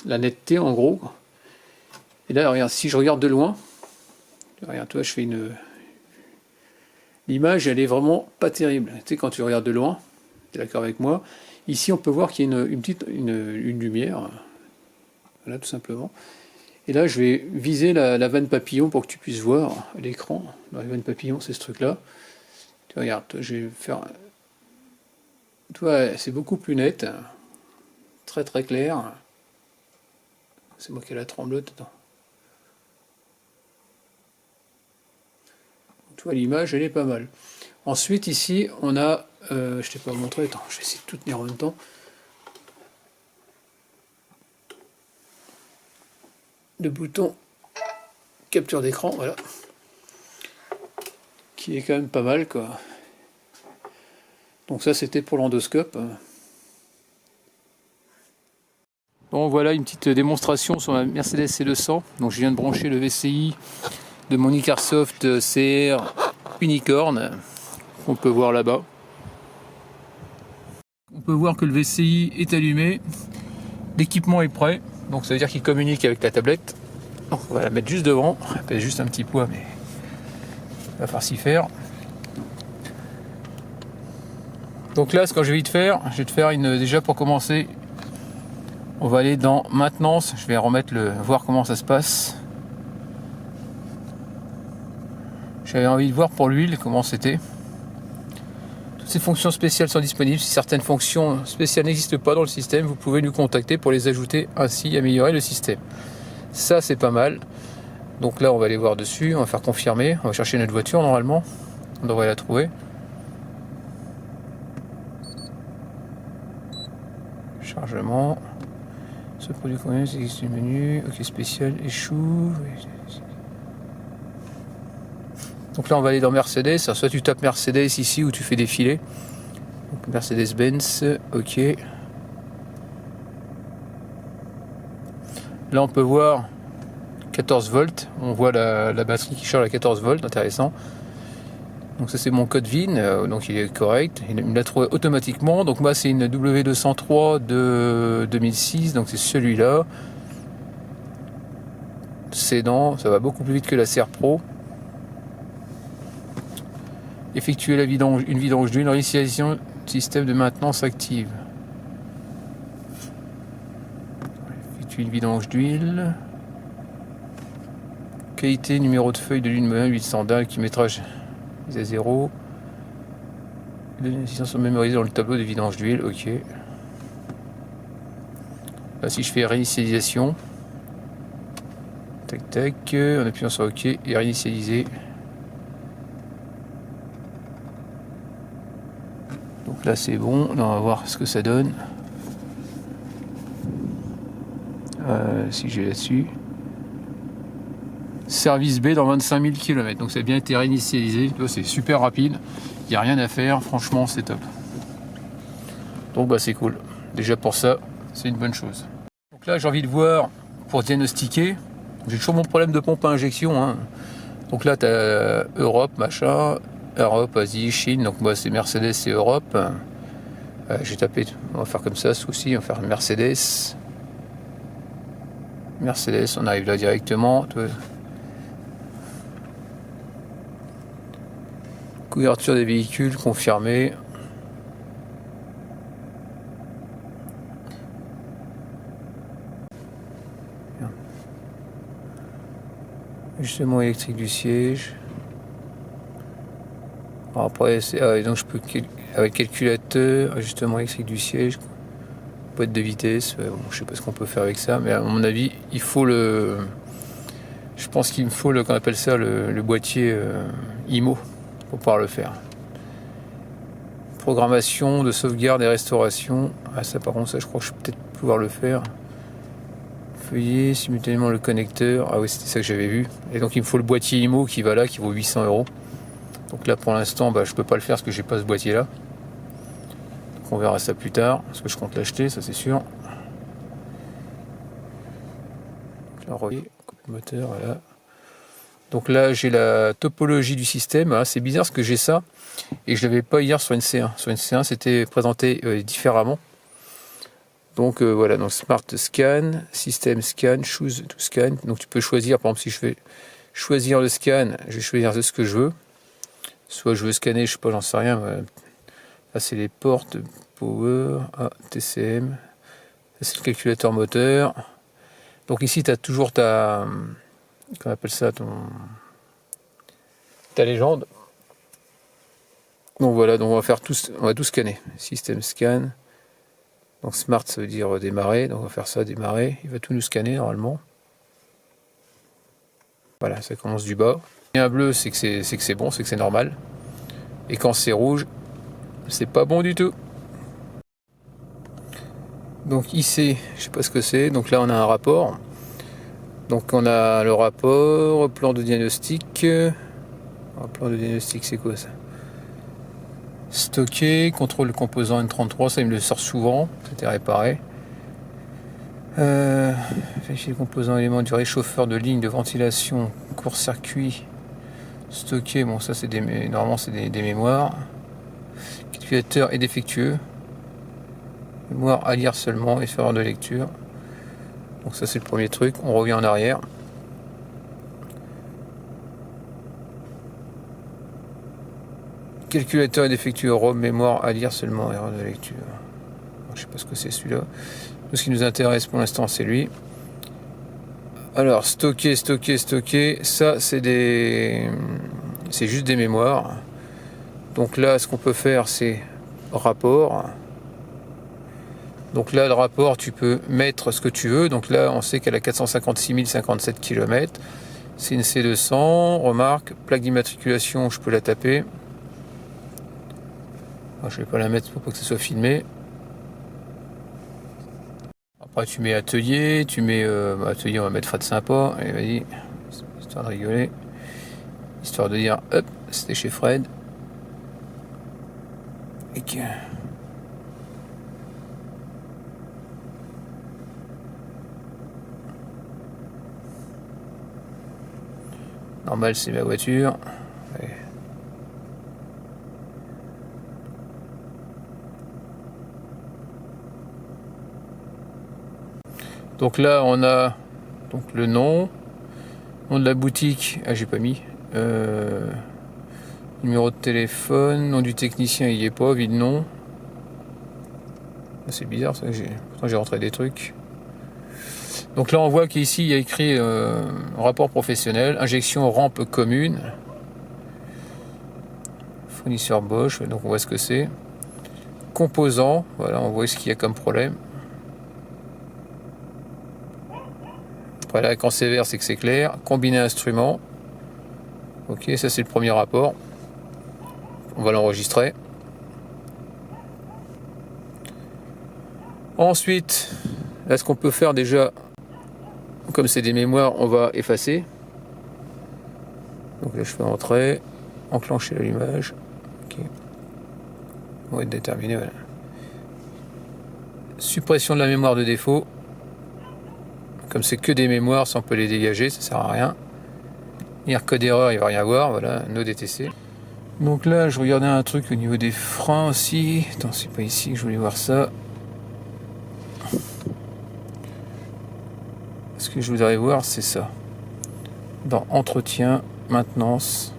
S1: netteté en gros. Et là, regarde, si je regarde de loin, regarde, toi, je fais l'image elle est vraiment pas terrible. Tu sais, quand tu regardes de loin, tu es d'accord avec moi. Ici on peut voir qu'il y a une lumière. Voilà, tout simplement. Et là, je vais viser la vanne papillon pour que tu puisses voir l'écran. Dans les vannes papillon, c'est ce truc-là. Tu regardes, je vais faire... Tu vois, c'est beaucoup plus net. Très très clair. C'est moi qui ai la tremblote. Attends. Tu vois, l'image, elle est pas mal. Ensuite, ici, on a... je t'ai pas montré. Attends, je vais essayer de tout tenir en même temps. Le bouton capture d'écran, voilà, qui est quand même pas mal quoi. Donc ça c'était pour l'endoscope. Bon voilà une petite démonstration sur ma Mercedes C200. Donc je viens de brancher le VCI de mon Icarsoft CR Unicorn, on peut voir là-bas. On peut voir que le VCI est allumé, l'équipement est prêt. Donc ça veut dire qu'il communique avec la tablette. Donc on va la mettre juste devant, elle pèse juste un petit poids mais il va falloir s'y faire. Donc là ce que je vais te faire, déjà pour commencer, on va aller dans maintenance, je vais remettre voir comment ça se passe. J'avais envie de voir pour l'huile comment c'était. Toutes ces fonctions spéciales sont disponibles. Si certaines fonctions spéciales n'existent pas dans le système, vous pouvez nous contacter pour les ajouter, ainsi améliorer le système. Ça c'est pas mal. Donc là on va aller voir dessus, on va faire confirmer, on va chercher notre voiture normalement. On devrait la trouver. Chargement. Ce produit combien? C'est le menu. Ok, spécial, échoue. Donc là, on va aller dans Mercedes. Alors, soit tu tapes Mercedes ici ou tu fais défiler. Mercedes-Benz, ok. Là, on peut voir 14 volts. On voit la batterie qui charge à 14 volts, intéressant. Donc ça, c'est mon code VIN, donc il est correct. Il me l'a trouvé automatiquement. Donc moi, c'est une W203 de 2006, donc c'est celui-là. Sédan, ça va beaucoup plus vite que la Serre Pro. Effectuer une vidange d'huile, initialisation système de maintenance active. Effectuer une vidange d'huile. Qualité, numéro de feuille de l'huile modèle 800 dalles, kilométrage à 0. Les décisions sont mémorisées dans le tableau de vidange d'huile, ok. Là, si je fais réinitialisation, tac tac, en appuyant sur OK et réinitialiser. Donc là c'est bon, là on va voir ce que ça donne. Si j'ai là-dessus. Service B dans 25 000 km, donc ça a bien été réinitialisé, c'est super rapide, il n'y a rien à faire, franchement c'est top. Donc bah c'est cool, déjà pour ça, c'est une bonne chose. Donc là j'ai envie de voir, pour diagnostiquer, j'ai toujours mon problème de pompe à injection, hein. Donc là tu as Europe, machin, Europe, Asie, Chine, donc moi c'est Mercedes et Europe. J'ai tapé, on va faire comme ça, ce coup-ci, on va faire Mercedes. Mercedes, on arrive là directement. Couverture des véhicules confirmée. Ajustement électrique du siège. Alors après, donc je peux avec calculateur, ajustement électrique du siège, boîte de vitesse. Bon, je sais pas ce qu'on peut faire avec ça, mais à mon avis, il faut je pense qu'il me faut qu'on appelle ça le boîtier IMO pour pouvoir le faire. Programmation de sauvegarde et restauration. Ah ça par contre, ça je crois que je vais peut-être pouvoir le faire. Feuillet, simultanément le connecteur. Ah oui, c'était ça que j'avais vu. Et donc il me faut le boîtier IMO qui va là, qui vaut 800 €. Donc là pour l'instant, bah, je peux pas le faire parce que j'ai pas ce boîtier là. Donc on verra ça plus tard, parce que je compte l'acheter, ça c'est sûr. Là, moteur, voilà. Donc là j'ai la topologie du système. Ah, c'est bizarre parce que j'ai ça et je l'avais pas hier sur une C1. Sur une C1 c'était présenté différemment. Donc voilà, donc Smart Scan, System Scan, Choose to Scan. Donc tu peux choisir, par exemple si je fais choisir le scan, je vais choisir ce que je veux. Soit je veux scanner, je sais pas, j'en sais rien. Là c'est les portes Power, TCM. C'est le calculateur moteur. Donc ici tu as toujours ta, qu'on appelle ça, ta légende. Donc voilà, donc on va tout scanner. System Scan. Donc Smart ça veut dire démarrer, donc on va faire ça, démarrer. Il va tout nous scanner normalement. Voilà, ça commence du bas. Et un bleu, c'est que c'est bon, c'est que c'est normal. Et quand c'est rouge, c'est pas bon du tout. Donc ici, je sais pas ce que c'est. Donc là on a un rapport. Donc on a le rapport, plan de diagnostic. Un plan de diagnostic, c'est quoi ça? Stocker, contrôle le composant N33, ça il me le sort souvent, c'était réparé. Vérifier les composants éléments du réchauffeur de ligne de ventilation, court-circuit, stocker, bon ça c'est normalement c'est des mémoires. Calculateur est défectueux. Mémoire à lire seulement et faire de lecture. Donc ça c'est le premier truc, on revient en arrière. Calculateur est défectueux, ROM, mémoire à lire seulement, erreur de lecture. Je sais pas ce que c'est celui-là. Ce qui nous intéresse pour l'instant, c'est lui. Alors, stocker, ça c'est juste des mémoires. Donc là, ce qu'on peut faire, c'est rapport. Donc là, le rapport, tu peux mettre ce que tu veux. Donc là, on sait qu'elle a 456 057 km. C'est une C200. Remarque, plaque d'immatriculation, je peux la taper. Je vais pas la mettre pour pas que ce soit filmé. Après tu mets atelier, tu mets atelier, on va mettre Fred sympa, allez vas-y, histoire de rigoler, histoire de dire hop, c'était chez Fred. Et que... normal, c'est ma voiture. Ouais. Donc là on a donc le nom de la boutique, ah j'ai pas mis, numéro de téléphone, nom du technicien il y est pas, vide nom. C'est bizarre ça, pourtant j'ai rentré des trucs. Donc là on voit qu'ici il y a écrit rapport professionnel, injection rampe commune, fournisseur Bosch, donc on voit ce que c'est. Composants, voilà, on voit ce qu'il y a comme problème. Après là quand c'est vert c'est que c'est clair. Combiner instruments, ok, ça c'est le premier rapport, on va l'enregistrer. Ensuite, là ce qu'on peut faire déjà, comme c'est des mémoires, on va effacer. Donc là je fais entrer, enclencher l'allumage, ok, on va être déterminé, voilà. Suppression de la mémoire de défaut, comme c'est que des mémoires, ça on peut les dégager, ça sert à rien. Dire code erreur, il va rien avoir, voilà, no DTC. Donc là je regardais un truc au niveau des freins aussi, attends c'est pas ici que je voulais voir ça. Ce que je voudrais voir c'est ça, dans entretien, maintenance.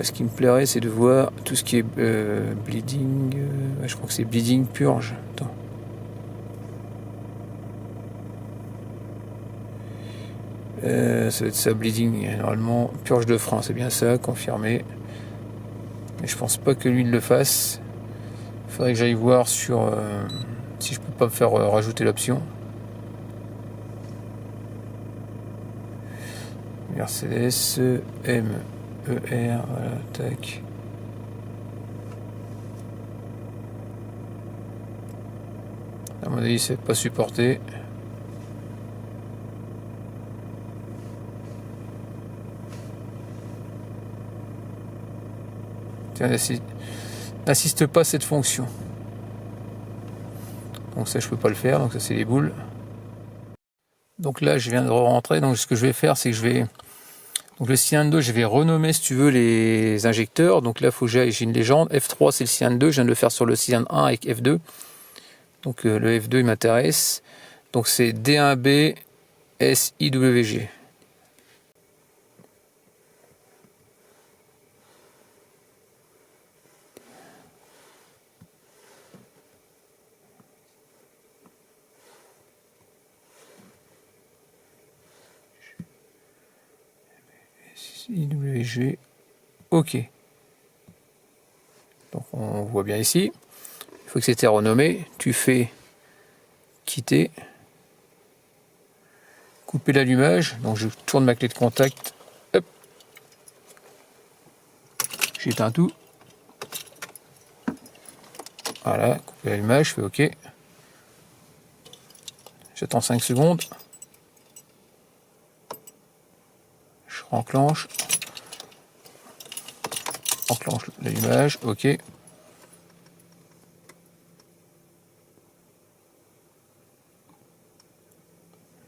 S1: Ce qui me plairait c'est de voir tout ce qui est bleeding, je crois que c'est bleeding purge. Attends. Ça va être ça, bleeding, normalement, purge de frein, c'est bien ça, confirmé. Mais je pense pas que lui le fasse. Il faudrait que j'aille voir sur si je peux pas me faire rajouter l'option. Mercedes MER, voilà, tac. À mon avis, c'est pas supporté. Tiens, n'assiste pas à cette fonction. Donc ça, je peux pas le faire. Donc ça, c'est les boules. Donc là, je viens de rentrer. Donc ce que je vais faire, c'est que je vais... Donc le cylindre 2, je vais renommer, si tu veux, les injecteurs. Donc là, il faut que j'ai une légende. F3, c'est le cylindre 2. Je viens de le faire sur le cylindre 1 avec F2. Donc le F2, il m'intéresse. Donc c'est D1B SIWG. IWG, ok. Donc on voit bien ici. Il faut que c'était renommé. Tu fais quitter, couper l'allumage. Donc je tourne ma clé de contact. Hop. J'éteins tout. Voilà, couper l'allumage, je fais ok. J'attends 5 secondes. Je enclenche l'allumage, ok.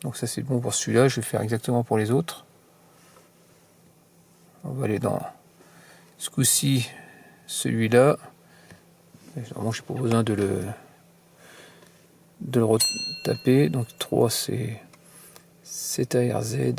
S1: Donc ça c'est bon pour celui-là, je vais faire exactement pour les autres. On va aller dans ce coup-ci, celui-là. Normalement j'ai pas besoin de le retaper. Donc 3 c'est ZARZ.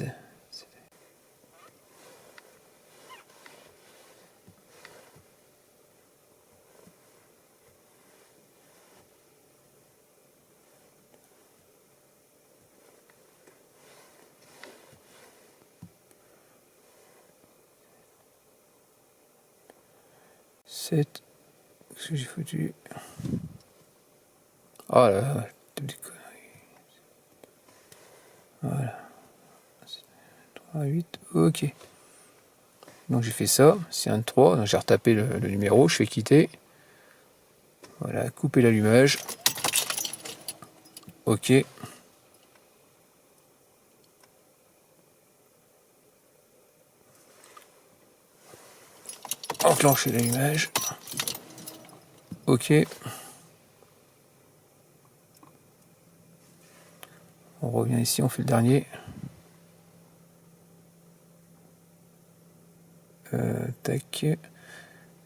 S1: Qu'est-ce que j'ai foutu? Ah là, des conneries. Voilà. 3, 8, ok. Donc j'ai fait ça, c'est un 3, donc j'ai retapé le numéro, je fais quitter. Voilà, couper l'allumage. OK. Enclencher l'allumage. OK. On revient ici, on fait le dernier. Tac.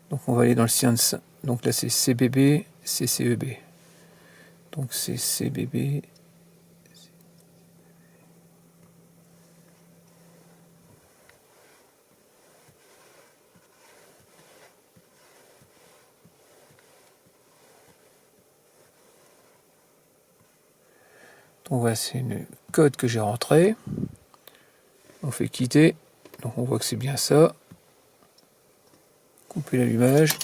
S1: Donc on va aller dans le séance. Donc là c'est CBB, CCEB. Donc c'est CBB. Donc voilà, c'est une code que j'ai rentré. On fait quitter. Donc on voit que c'est bien ça. Couper l'allumage.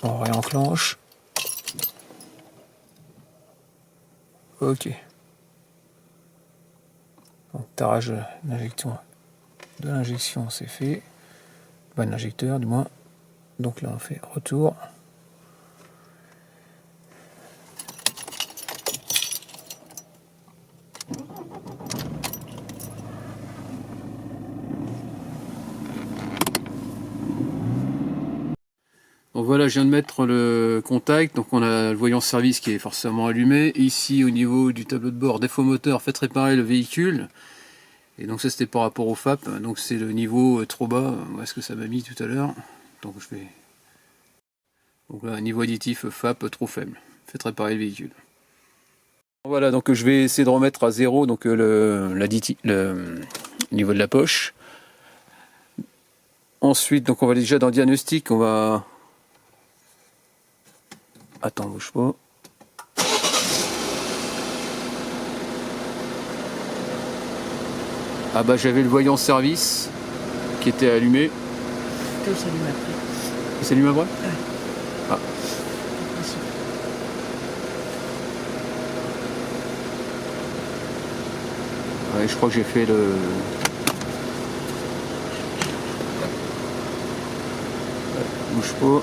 S1: On réenclenche. OK. Donc tarage de l'injection, c'est fait. Bah, l'injecteur du moins. Donc là on fait retour. Donc voilà, je viens de mettre le contact, donc on a le voyant service qui est forcément allumé. Ici au niveau du tableau de bord, défaut moteur, faites réparer le véhicule. Et donc ça c'était par rapport au FAP, donc c'est le niveau trop bas, où est-ce que ça m'a mis tout à l'heure. Donc je vais... Donc là, niveau additif FAP trop faible, faites réparer le véhicule. Voilà, donc je vais essayer de remettre à zéro donc le niveau de la poche. Ensuite, donc on va déjà dans le diagnostic, on va... Attends, bouge pas. Ah bah j'avais le voyant service qui était allumé.
S2: Il s'allume après.
S1: Il s'allume après ?
S2: Ouais.
S1: Ah. Ouais, je crois que j'ai fait le... Bouge pas.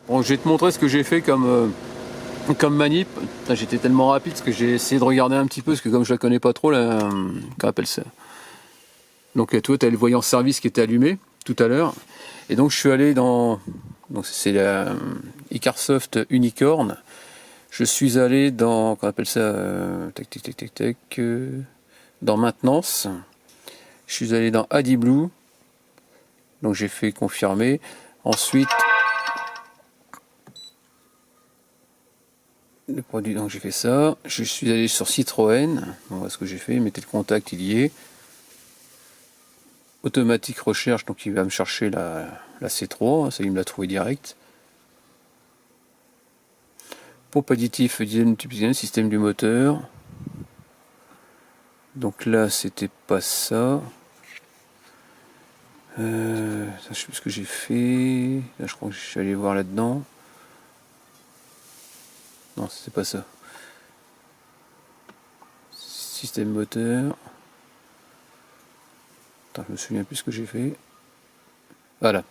S1: Bon, je vais te montrer ce que j'ai fait comme manip. J'étais tellement rapide parce que j'ai essayé de regarder un petit peu, parce que comme je la connais pas trop, là, comment appelle ça. Donc toi, tu as le voyant service qui était allumé tout à l'heure. Et donc je suis allé dans... Donc c'est la Icarsoft Unicorn. Je suis allé dans... Comment appelle ça dans maintenance. Je suis allé dans AdiBlue. Donc j'ai fait confirmer. Ensuite... Le produit, donc j'ai fait ça. Je suis allé sur Citroën. On voit ce que j'ai fait. Mettez le contact, il y est. Automatique recherche, donc il va me chercher la C3. Ça, il me l'a trouvé direct. Pompe additif, système du moteur. Donc là, c'était pas ça. Je sais plus ce que j'ai fait. Là, je crois que je suis allé voir là-dedans. Non, c'est pas ça. Système moteur. Attends, je me souviens plus ce que j'ai fait. Voilà.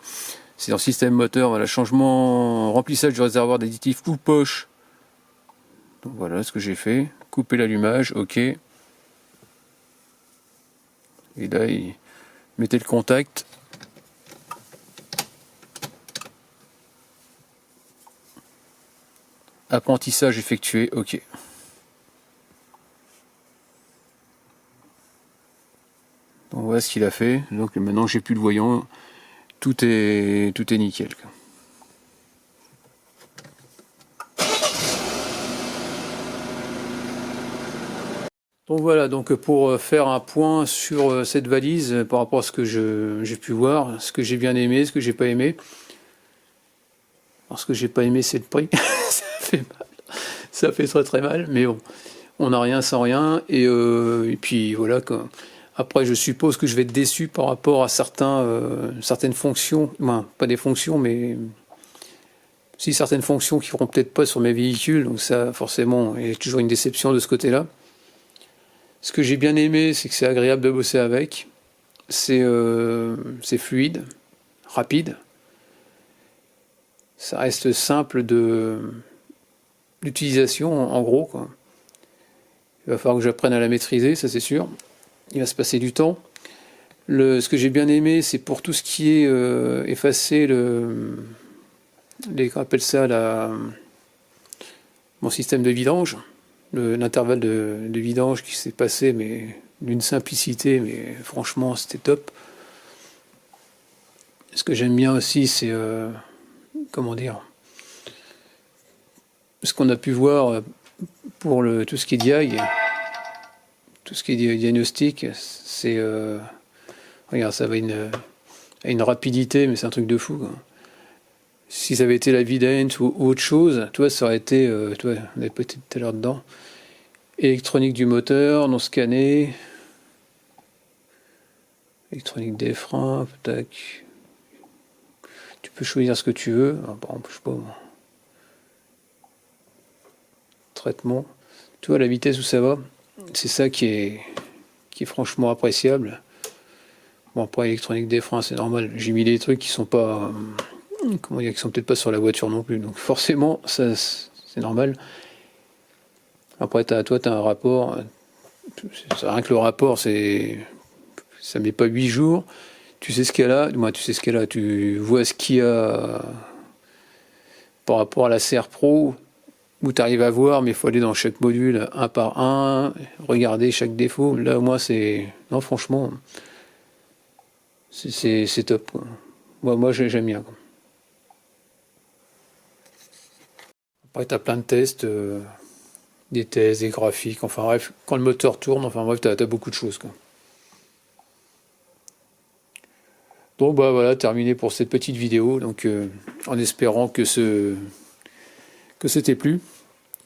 S1: C'est dans système moteur, voilà, changement, remplissage du réservoir d'additif ou poche. Donc voilà ce que j'ai fait. Couper l'allumage, ok. Et là, mettez le contact. Apprentissage effectué, ok. Donc voilà ce qu'il a fait. Donc maintenant j'ai plus le voyant. Tout est nickel. Donc voilà, donc pour faire un point sur cette valise par rapport à ce que j'ai pu voir, ce que j'ai bien aimé, ce que j'ai pas aimé. Alors ce que j'ai pas aimé, c'est le prix. Ça fait mal. Ça fait très très mal, mais bon, on n'a rien sans rien. Et puis voilà, quoi. Après je suppose que je vais être déçu par rapport à certaines fonctions, enfin, pas des fonctions, mais si certaines fonctions qui ne feront peut-être pas sur mes véhicules, donc ça forcément, il y a toujours une déception de ce côté-là. Ce que j'ai bien aimé, c'est que c'est agréable de bosser avec. c'est fluide, rapide. Ça reste simple d'utilisation, en gros, quoi. Il va falloir que j'apprenne à la maîtriser, ça c'est sûr. Il va se passer du temps. Ce que j'ai bien aimé, c'est pour tout ce qui est effacer qu'on appelle ça mon système de vidange, l'intervalle de vidange qui s'est passé, mais d'une simplicité, mais franchement c'était top. Ce que j'aime bien aussi, c'est comment dire, ce qu'on a pu voir pour tout ce qui est DI, tout ce qui est diagnostic, c'est regarde, ça va à une rapidité, mais c'est un truc de fou, quoi. Si ça avait été la Vidance ou autre chose, tu vois, ça aurait été, tu vois, on avait pas été tout à l'heure dedans. Électronique du moteur, non scanné. Électronique des freins, tac. Tu peux choisir ce que tu veux. Alors, par exemple, je sais pas. Traitement. Tu vois la vitesse où ça va. C'est ça qui est franchement appréciable. Bon, après, électronique des freins, c'est normal. J'ai mis des trucs qui sont pas. Comment dire, qui sont peut-être pas sur la voiture non plus. Donc forcément, ça, c'est normal. Après, toi, tu as un rapport. Rien que le rapport, ça met pas 8 jours. Tu sais ce qu'elle a. Moi, tu sais ce qu'elle a. Tu vois ce qu'il y a par rapport à la CR Pro, où tu arrives à voir, mais il faut aller dans chaque module un par un, regarder chaque défaut. Là, moi, c'est. Non, franchement, c'est top, quoi. Moi j'aime bien, quoi. Après, tu as plein de tests, des tests, des graphiques, enfin bref, quand le moteur tourne, enfin bref, tu as beaucoup de choses, quoi. Donc bah voilà, terminé pour cette petite vidéo, donc en espérant que c'était plu.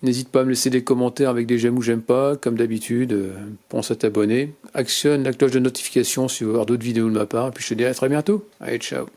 S1: N'hésite pas à me laisser des commentaires avec des j'aime ou j'aime pas, comme d'habitude, pense à t'abonner, actionne la cloche de notification si tu veux voir d'autres vidéos de ma part, et puis je te dis à très bientôt. Allez, ciao.